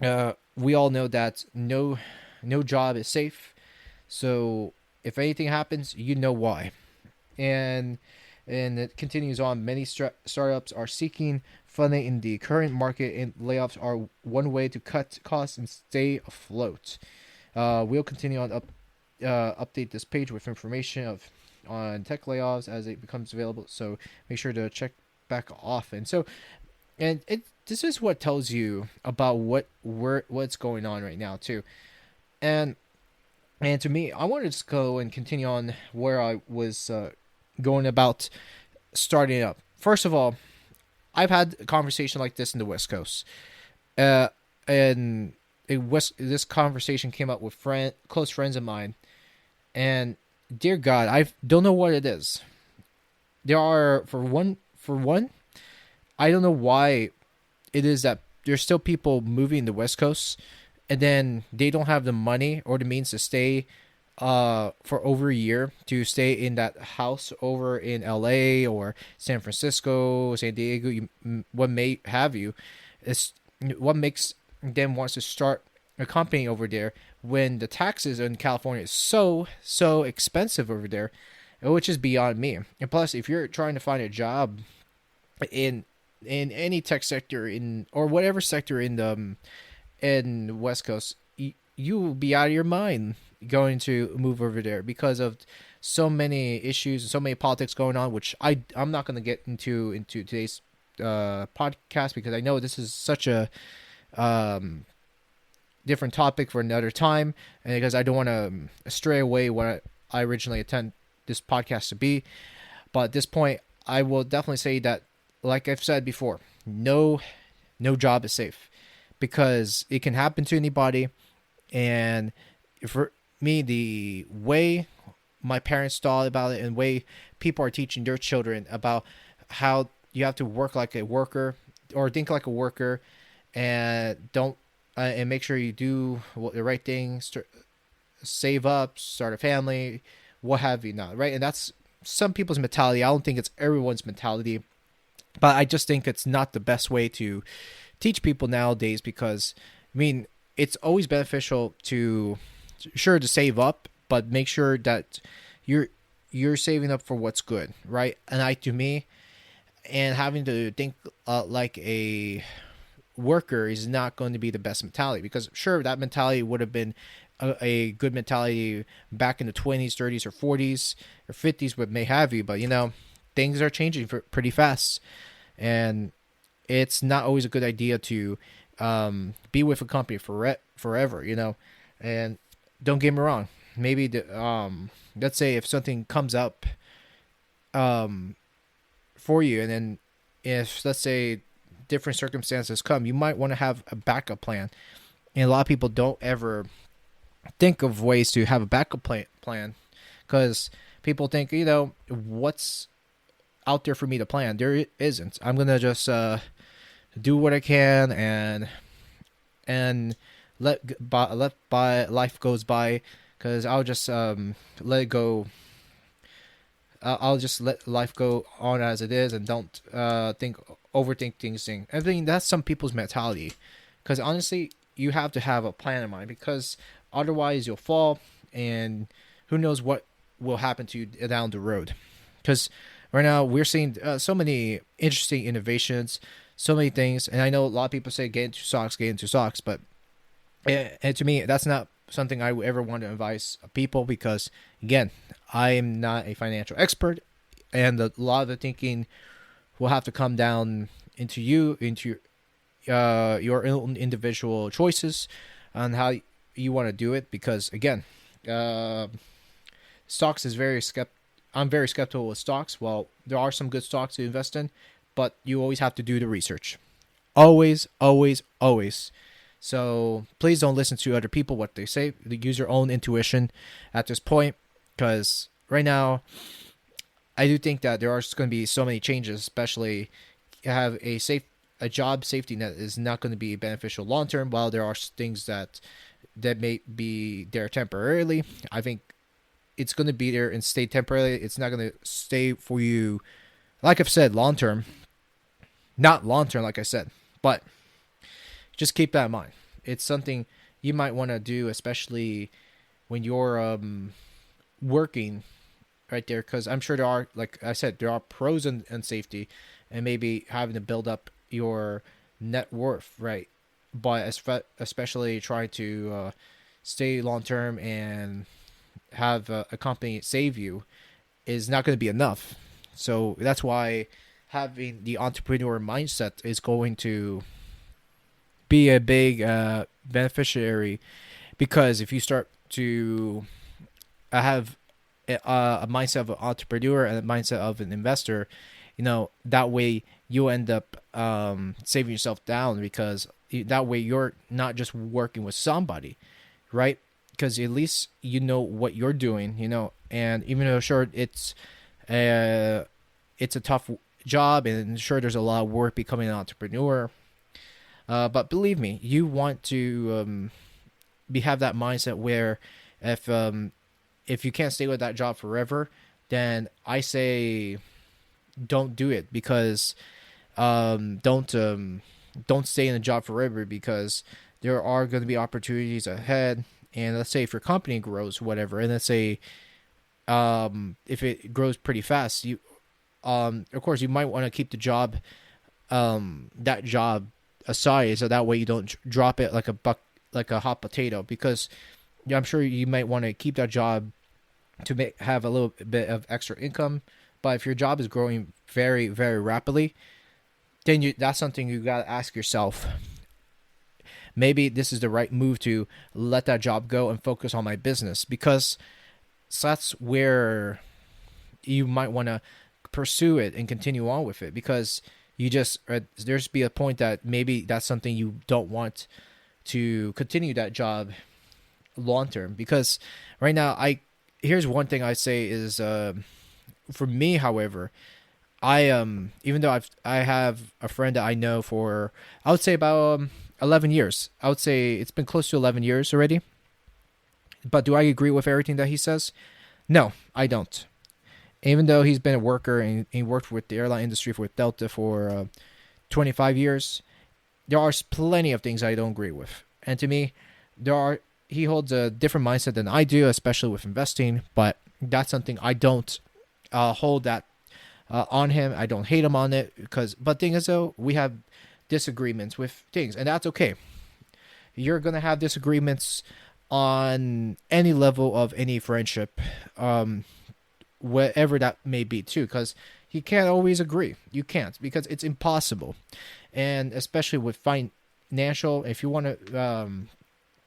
all know that no job is safe. So if anything happens, you know why. And it continues on. Many startups are seeking funding in the current market, and layoffs are one way to cut costs and stay afloat. We'll continue on update this page with information on tech layoffs as it becomes available. So make sure to check back often. This is what tells you about what's going on right now too, and to me, I want to just go and continue on where I was going about starting up. First of all, I've had a conversation like this in the West Coast, and this conversation came up with close friends of mine, and dear God, I don't know what it is. There are for one, I don't know why it is that there's still people moving the West Coast and then they don't have the money or the means to stay for over a year, to stay in that house over in LA or San Francisco, San Diego, what may have you. It's what makes them wants to start a company over there when the taxes in California is so expensive over there, which is beyond me. And plus, if you're trying to find a job in any tech sector in or whatever sector in the West Coast, you will be out of your mind going to move over there because of so many issues and so many politics going on, which I'm not going to get into today's podcast, because I know this is such a different topic for another time, and because I don't want to stray away what I originally intend this podcast to be. But at this point, I will definitely say that, like I've said before, no job is safe, because it can happen to anybody. And for me, the way my parents thought about it and the way people are teaching their children about how you have to work like a worker or think like a worker, and don't and make sure you do the right thing, save up, start a family, what have you not, right? And that's some people's mentality. I don't think it's everyone's mentality, but I just think it's not the best way to teach people nowadays, because I mean, it's always beneficial to save up, but make sure that you're saving up for what's good, right? And to me, and having to think like a worker is not going to be the best mentality, because sure, that mentality would have been a good mentality back in the 20s, 30s, or 40s, or 50s, what may have you. But things are changing pretty fast, and it's not always a good idea to be with a company forever, And don't get me wrong, maybe let's say if something comes up for you, and then if, let's say, different circumstances come, you might want to have a backup plan. And a lot of people don't ever think of ways to have a backup plan, because people think, what's out there for me to plan? There isn't. I'm gonna just do what I can and let life goes by, because I'll just let it go. I'll just let life go on as it is, and don't overthink things. I mean, that's some people's mentality, because honestly, you have to have a plan in mind, because otherwise you'll fall, and who knows what will happen to you down the road. Because right now we're seeing so many interesting innovations, so many things, and I know a lot of people say get into stocks, but and to me, that's not something I would ever want to advise people, because again, I am not a financial expert, and a lot of the thinking will have to come down into your own individual choices on how you want to do it. Because again, stocks is I'm very skeptical with stocks. Well, there are some good stocks to invest in, but you always have to do the research. Always, always, always. So please don't listen to other people, what they say. Use your own intuition at this point, because right now, I do think that there are going to be so many changes, especially have a job safety net is not going to be beneficial long term. While there are things that may be there temporarily, I think it's going to be there and stay temporarily. It's not going to stay for you, like I've said, long term. Not long term, like I said, but just keep that in mind. It's something you might want to do, especially when you're working right there, because I'm sure there are, like I said, there are pros in safety, and maybe having to build up your net worth, right? But especially trying to stay long term and have a company save you is not going to be enough. So that's why having the entrepreneur mindset is going to be a big beneficiary, because if you start to have a mindset of an entrepreneur and a mindset of an investor, that way you end up saving yourself down, because that way you're not just working with somebody, right? Because at least you know what you're doing, and even though sure it's a tough job, and sure there's a lot of work becoming an entrepreneur, but believe me, you want to have that mindset where if if you can't stay with that job forever, then I say don't do it, because don't stay in a job forever, because there are going to be opportunities ahead. And let's say if your company grows, whatever, and let's say if it grows pretty fast, you of course you might want to keep the job that job aside, so that way you don't drop it like a hot potato, because I'm sure you might want to keep that job to have a little bit of extra income. But if your job is growing very, very rapidly, then that's something you got to ask yourself. Maybe this is the right move to let that job go and focus on my business, because that's where you might want to pursue it and continue on with it, because you just there's be a point that maybe that's something you don't want to continue that job long term. Because right now, here's one thing I say is for me, however, I even though I have a friend that I know for, I would say about 11 years. I would say it's been close to 11 years already. But do I agree with everything that he says? No, I don't. Even though he's been a worker and he worked with the airline industry with Delta for 25 years, there are plenty of things I don't agree with. And to me, he holds a different mindset than I do, especially with investing. But that's something I don't hold that on him. I don't hate him on it, but thing is though, we have disagreements with things, and that's okay. You're gonna have disagreements on any level of any friendship, whatever that may be too, because you can't always agree. You can't, because it's impossible. And especially with financial, if you want to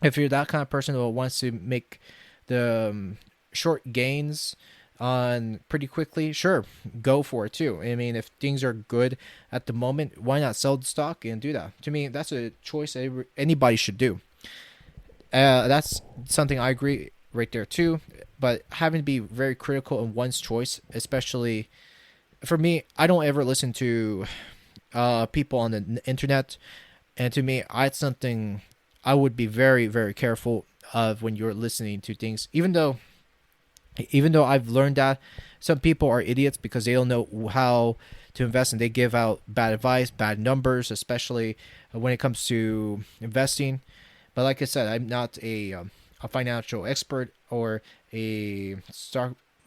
if you're that kind of person who wants to make the short gains on pretty quickly, sure, go for it too. I mean, if things are good at the moment, why not sell the stock and do that? To me, that's a choice anybody should do. That's something I agree right there too. But having to be very critical in one's choice, especially for me, I don't ever listen to people on the internet. And to me, it's something I would be very, very careful of when you're listening to things. Even though I've learned that some people are idiots because they don't know how to invest, and they give out bad advice, bad numbers, especially when it comes to investing. But like I said, I'm not a financial expert or a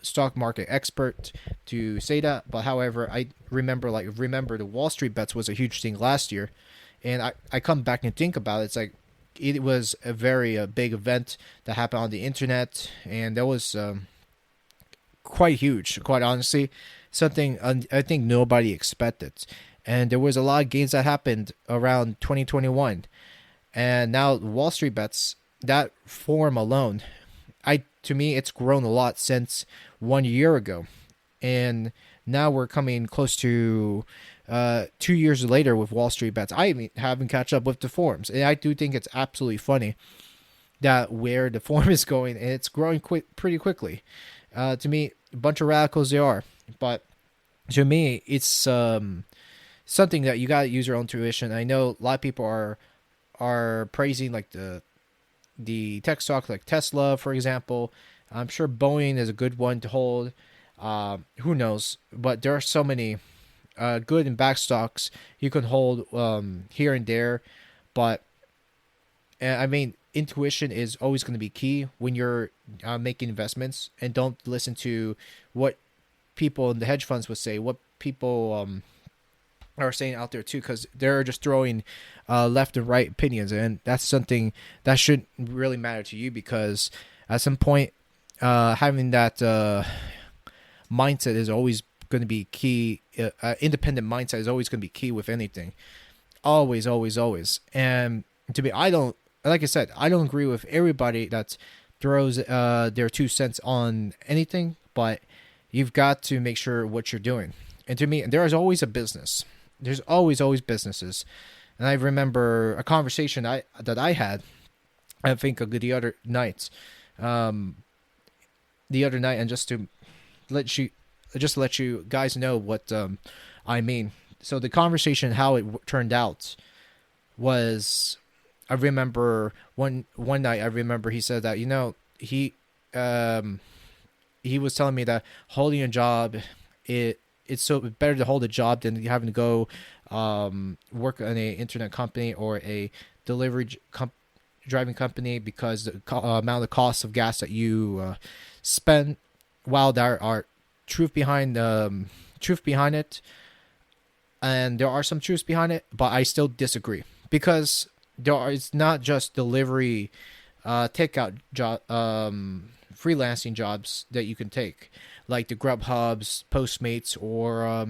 stock market expert to say that. But however, I remember the Wall Street bets was a huge thing last year, and I come back and think about it. It's like it was a very big event that happened on the internet, and that was quite huge, quite honestly. Something I think nobody expected. And there was a lot of gains that happened around 2021. And now Wall Street bets, that form alone, to me, it's grown a lot since 1 year ago. And now we're coming close to 2 years later with Wall Street bets. I haven't catch up with the forums. And I do think it's absolutely funny that where the form is going, and it's growing pretty quickly. To me, a bunch of radicals they are. But to me, it's something that you got to use your own tuition. I know a lot of people are praising like the tech stocks like Tesla, for example. I'm sure Boeing is a good one to hold. Who knows? But there are so many good and bad stocks you can hold here and there. But I mean, intuition is always going to be key when you're making investments, and don't listen to what people in the hedge funds would say, what people are saying out there too, because they're just throwing left and right opinions, and that's something that shouldn't really matter to you, because at some point having that mindset is always going to be key. Independent mindset is always going to be key with anything. Always, always, always. And to me, like I said, I don't agree with everybody that throws their 2 cents on anything, but you've got to make sure what you're doing. And to me, there is always a business. There's always businesses. And I remember a conversation that I had, I think the other night, and just to let you guys know what I mean. So the conversation, how it turned out, was I remember one night. I remember he said that um he was telling me that holding a job, it's so better to hold a job than having to go work on a internet company or a delivery driving company, because the amount of cost of gas that you spend. While there are truth behind it, and there are some truths behind it, but I still disagree, because it's not just delivery, takeout job, freelancing jobs that you can take, like the Grubhubs, Postmates, or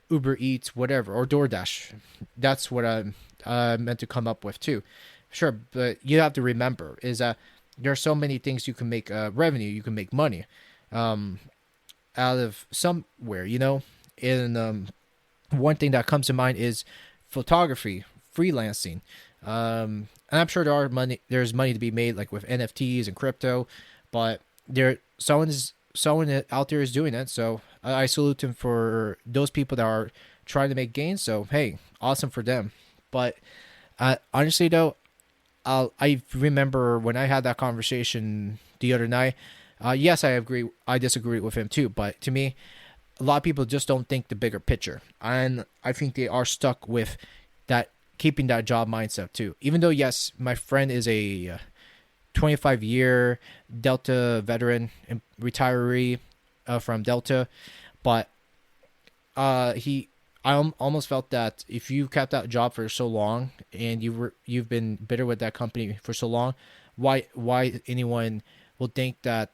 Uber Eats, whatever, or DoorDash. That's what I meant to come up with too. Sure, but you have to remember is that there are so many things you can make revenue, you can make money um, out of somewhere, And one thing that comes to mind is photography, freelancing. And I'm sure there's money to be made, like with NFTs and crypto, but someone out there is doing it. So I salute him for those people that are trying to make gains. So hey, awesome for them. But honestly, though, I remember when I had that conversation the other night. Yes, I agree. I disagree with him too. But to me, a lot of people just don't think the bigger picture, and I think they are stuck with that, keeping that job mindset too. Even though, yes, my friend is a 25-year Delta veteran and retiree from Delta, but I almost felt that if you kept that job for so long and you've been bitter with that company for so long, why anyone will think that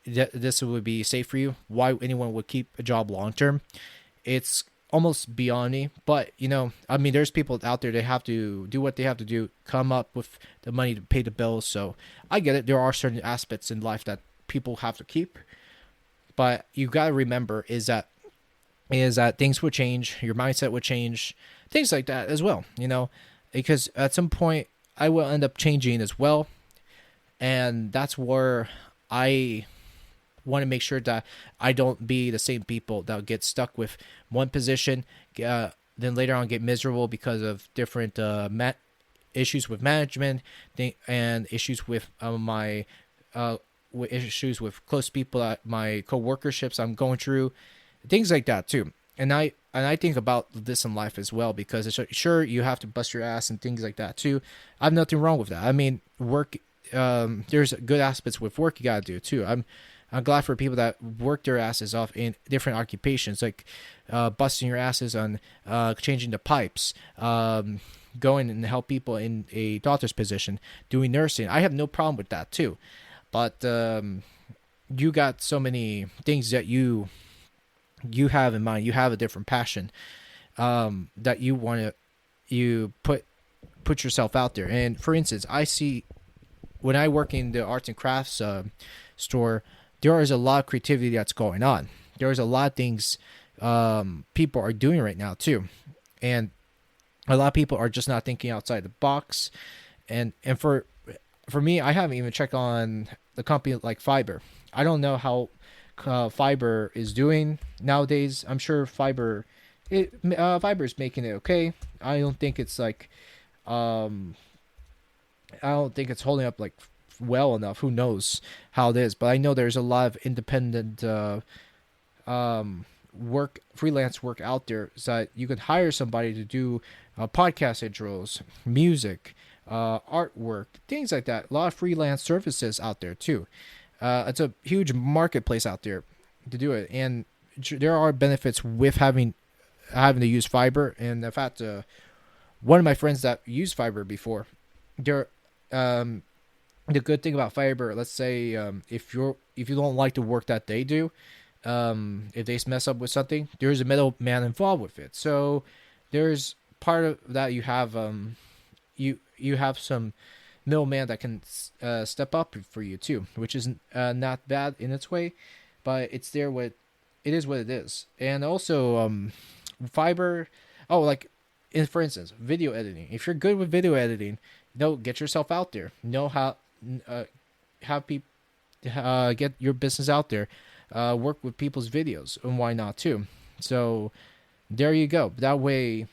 this would be safe for you? Why anyone would keep a job long term? It's almost beyond me. But I mean, there's people out there, they have to do what they have to do, come up with the money to pay the bills. So I get it. There are certain aspects in life that people have to keep, but you got to remember is that things would change, your mindset would change, things like that as well. Because at some point I will end up changing as well, and that's where I want to make sure that I don't be the same people that get stuck with one position, then later on get miserable because of different issues with management and issues with my issues with close people, my co-workerships I'm going through, things like that too. And I think about this in life as well, because it's sure you have to bust your ass and things like that too. I have nothing wrong with that. I mean, work. There's good aspects with work you gotta do too. I'm glad for people that work their asses off in different occupations, like busting your asses on changing the pipes, going and help people in a doctor's position, doing nursing. I have no problem with that too. But you got so many things that you have in mind. You have a different passion that you put yourself out there. And for instance, I see when I work in the arts and crafts store, there is a lot of creativity that's going on. There's a lot of things people are doing right now too, and a lot of people are just not thinking outside the box. And for me, I haven't even checked on the company like Fiverr. I don't know how Fiverr is doing nowadays. I'm sure Fiverr is making it okay. I don't think it's like I don't think it's holding up like well enough. Who knows how it is? But I know there's a lot of independent freelance work out there, so that you can hire somebody to do podcast intros, music, artwork, things like that. A lot of freelance services out there too. It's a huge marketplace out there to do it, and there are benefits with having to use Fiverr. And in fact, one of my friends that used Fiverr before, there, the good thing about Fiverr, let's say if you don't like the work that they do, if they mess up with something, there's a middleman involved with it. So there's part of that you have you have some middleman that can step up for you too, which is not bad in its way, but it is what it is. And also Fiverr, for instance, video editing. If you're good with video editing, get yourself out there. Know how have people get your business out there. Work with people's videos, and why not too? So there you go. That way,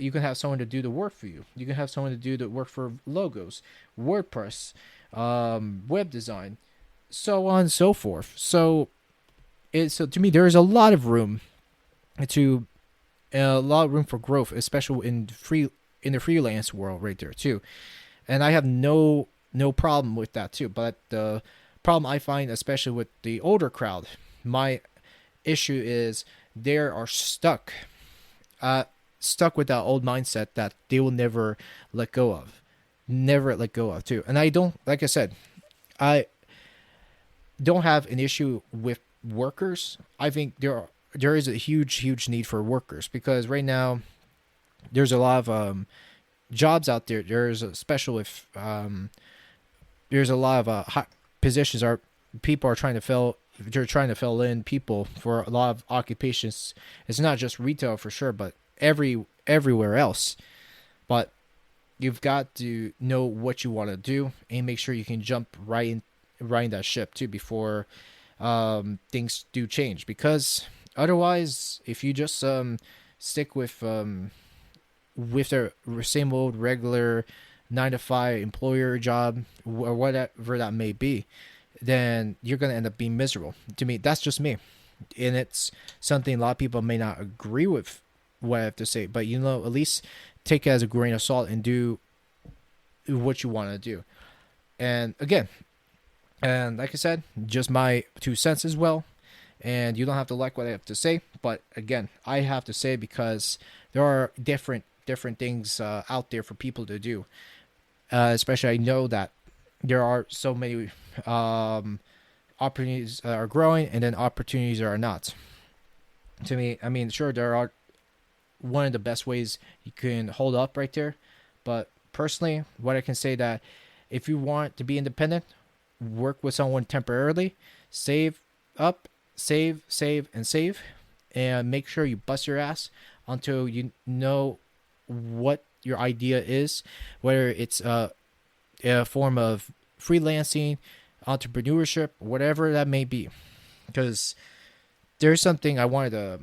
you can have someone to do the work for you. You can have someone to do the work for logos, WordPress, web design, so on and so forth. So to me, there is a lot of room to a lot of room for growth, especially in the freelance world right there too. And I have no problem with that too. But the problem I find, especially with the older crowd, my issue is they are stuck with that old mindset that they will never let go of too. And I don't, like I said, I don't have an issue with workers. I think there is a huge need for workers because right now there's a lot of jobs out there. There's a special if there's a lot of hot positions are people are trying to fill. They're trying to fill in people for a lot of occupations. It's not just retail for sure, but everywhere else. But you've got to know what you want to do and make sure you can jump right in that ship too before things do change. Because otherwise, if you just stick with the same old regular 9 to 5 employer job or whatever that may be, then you're gonna end up being miserable. To me, that's just me, and it's something a lot of people may not agree with what I have to say. But at least take it as a grain of salt and do what you want to do. And again, and like I said, just my 2 cents as well. And you don't have to like what I have to say, but again, I have to say because there are different things out there for people to do. Especially, I know that there are so many opportunities are growing, and then opportunities are not. To me, I mean, sure, there are one of the best ways you can hold up right there, but personally, what I can say that if you want to be independent, work with someone temporarily, save up, save, and save, and make sure you bust your ass until you know what your idea is, whether it's a form of freelancing, entrepreneurship, whatever that may be. Because there's something I wanted to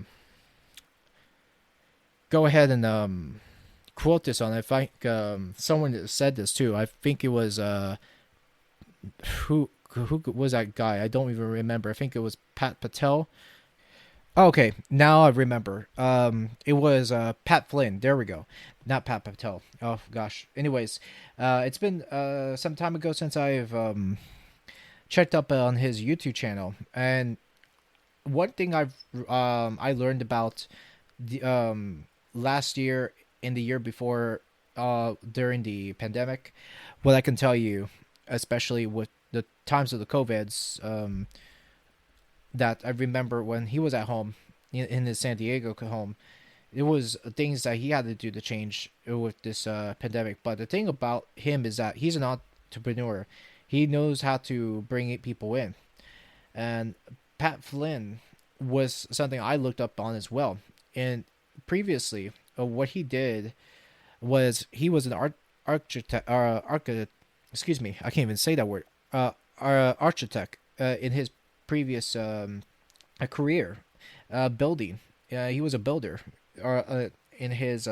go ahead and quote this on. I think someone said this too. I think it was who was that guy? I don't even remember. I think it was Pat Patel. Oh, okay, now I remember. It was Pat Flynn. There we go. Not Pat Patel. Oh gosh. Anyways, it's been some time ago since I've checked up on his YouTube channel, and one thing I learned about the last year and the year before during the pandemic, what I can tell you, especially with the times of the COVIDs, that I remember when he was at home in his San Diego home, it was things that he had to do to change with this pandemic. But the thing about him is that he's an entrepreneur. He knows how to bring people in. And Pat Flynn was something I looked up on as well. And previously, what he did was he was an architect. Excuse me, I can't even say that word. Architect in his previous career, building. He was a builder in his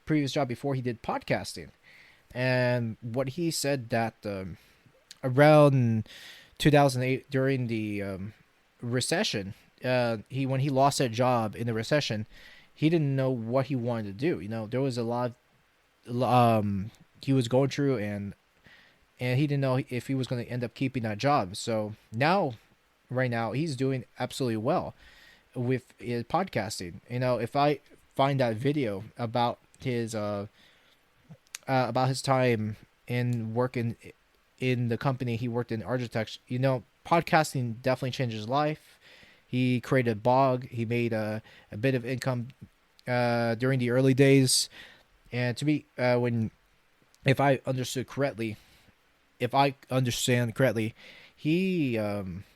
previous job before he did podcasting. And what he said that around 2008 during the recession, when he lost that job in the recession, he didn't know what he wanted to do. There was a lot he was going through, and he didn't know if he was going to end up keeping that job. So right now, he's doing absolutely well with his podcasting. If I find that video about his time in working in the company he worked in, architecture, podcasting definitely changed his life. He created a blog. He made a bit of income during the early days. And to me, if I understand correctly, he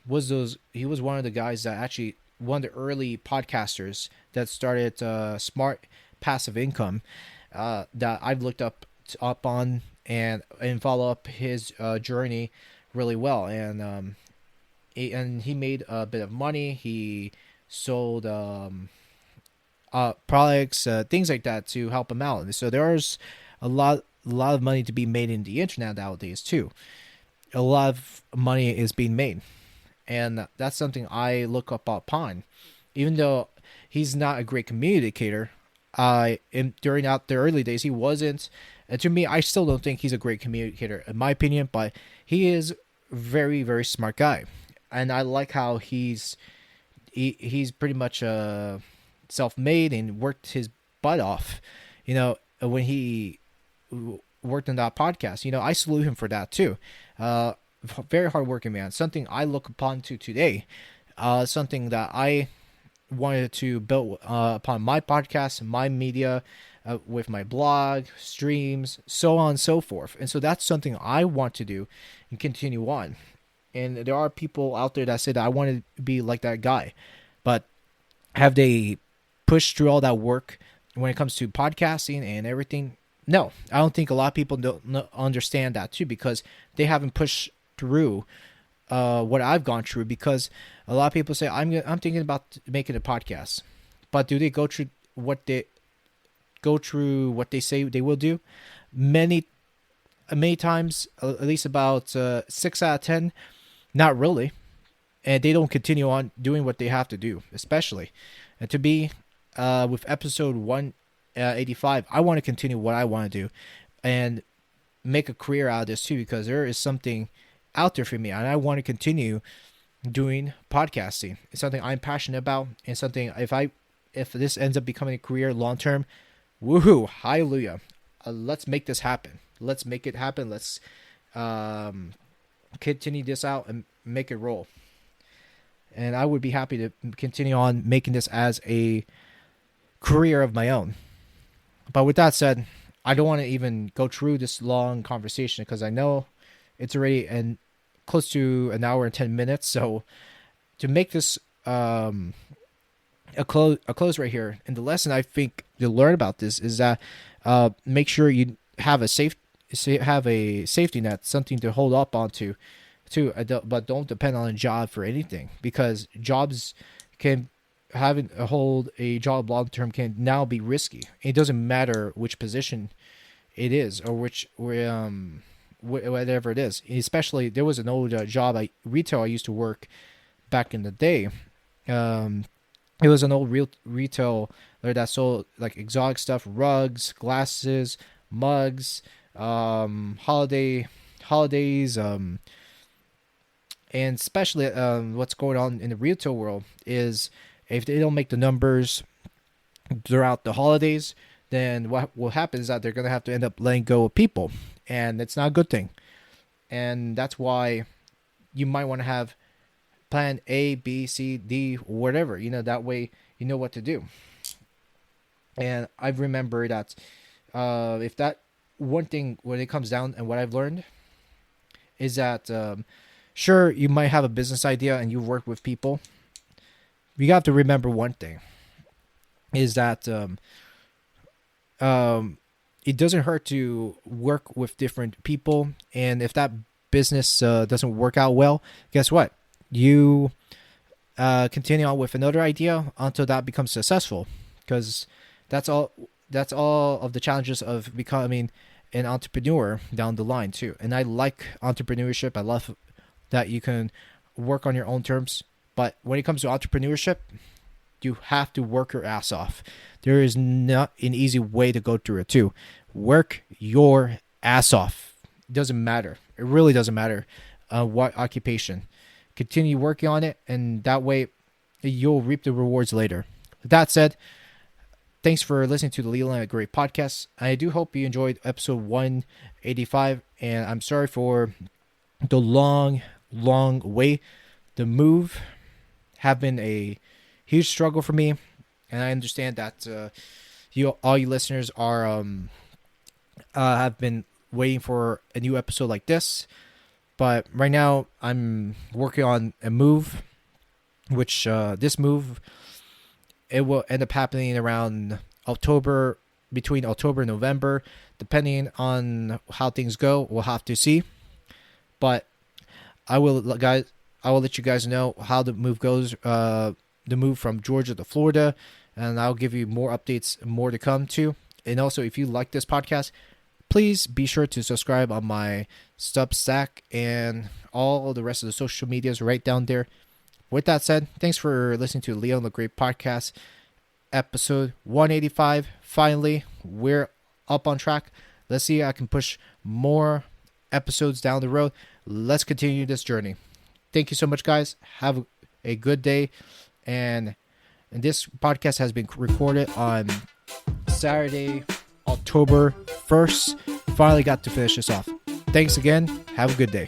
was one of the guys that actually one of the early podcasters that started smart passive income that I've looked up on and follow up his journey really well. And he made a bit of money. He sold products, things like that to help them out. So there's a lot of money to be made in the internet nowadays too. A lot of money is being made, and that's something I look up upon. Even though he's not a great communicator, during out the early days he wasn't. And to me, I still don't think he's a great communicator in my opinion, but he is very very smart guy, and I like how he's pretty much self-made and worked his butt off. When he worked on that podcast, I salute him for that too. Very hardworking man. Something I look upon to today. Something that I wanted to build upon my podcast, my media, with my blog, streams, so on and so forth. And so that's something I want to do and continue on. And there are people out there that say that I want to be like that guy, but have they pushed through all that work when it comes to podcasting and everything? No, I don't think a lot of people don't understand that too, because they haven't pushed through what I've gone through. Because a lot of people say I'm thinking about making a podcast, but do they go through what they say they will do? Many times, at least about 6 out of 10, not really, and they don't continue on doing what they have to do. Especially, and to be with episode 185, I want to continue what I want to do and make a career out of this too, because there is something out there for me, and I want to continue doing podcasting. It's something I'm passionate about, and something if this ends up becoming a career long term, woohoo, hallelujah. Let's make this happen. Let's make it happen. Let's continue this out and make it roll. And I would be happy to continue on making this as a career of my own. But with that said, I don't want to even go through this long conversation, because I know it's already close to an hour and 10 minutes. So to make this a close right here, and the lesson I think you'll learn about this is that make sure you have a safety net, something to hold up onto, but don't depend on a job for anything, because jobs can hold a job long term can now be risky. It doesn't matter which position it is, or whatever it is. Especially, there was an old retail I used to work back in the day. It was an old retail that sold like exotic stuff, rugs, glasses, mugs, holidays, and especially what's going on in the retail world is, if they don't make the numbers throughout the holidays, then what will happen is that they're going to have to end up letting go of people, and it's not a good thing. And that's why you might want to have plan A, B, C, D, whatever, that way you know what to do. And I remember that if that one thing, when it comes down, and what I've learned is that sure, you might have a business idea and you work with people. You have to remember one thing is that it doesn't hurt to work with different people, and if that business doesn't work out well, guess what? You continue on with another idea until that becomes successful, because that's all of the challenges of becoming an entrepreneur down the line too. And I like entrepreneurship. I love that you can work on your own terms, but when it comes to entrepreneurship, you have to work your ass off. There is not an easy way to go through it too. Work your ass off. It doesn't matter. It really doesn't matter what occupation. Continue working on it, and that way you'll reap the rewards later. With that said, thanks for listening to the Leland Great Podcast. I do hope you enjoyed episode 185, and I'm sorry for the long way. The move have been a huge struggle for me, and I understand that all you listeners are have been waiting for a new episode like this. But right now, I'm working on a move, which this move, it will end up happening around October, between October and November, depending on how things go. We'll have to see. But I will let you guys know how the move goes. The move from Georgia to Florida, and I'll give you more updates, more to come too. And also, if you like this podcast, please be sure to subscribe on my Substack and all the rest of the social medias right down there. With that said, thanks for listening to Leon the Great Podcast, episode 185. Finally, we're up on track. Let's see if I can push more episodes down the road. Let's continue this journey. Thank you so much, guys. Have a good day. And this podcast has been recorded on Saturday, October 1st. Finally got to finish this off. Thanks again. Have a good day.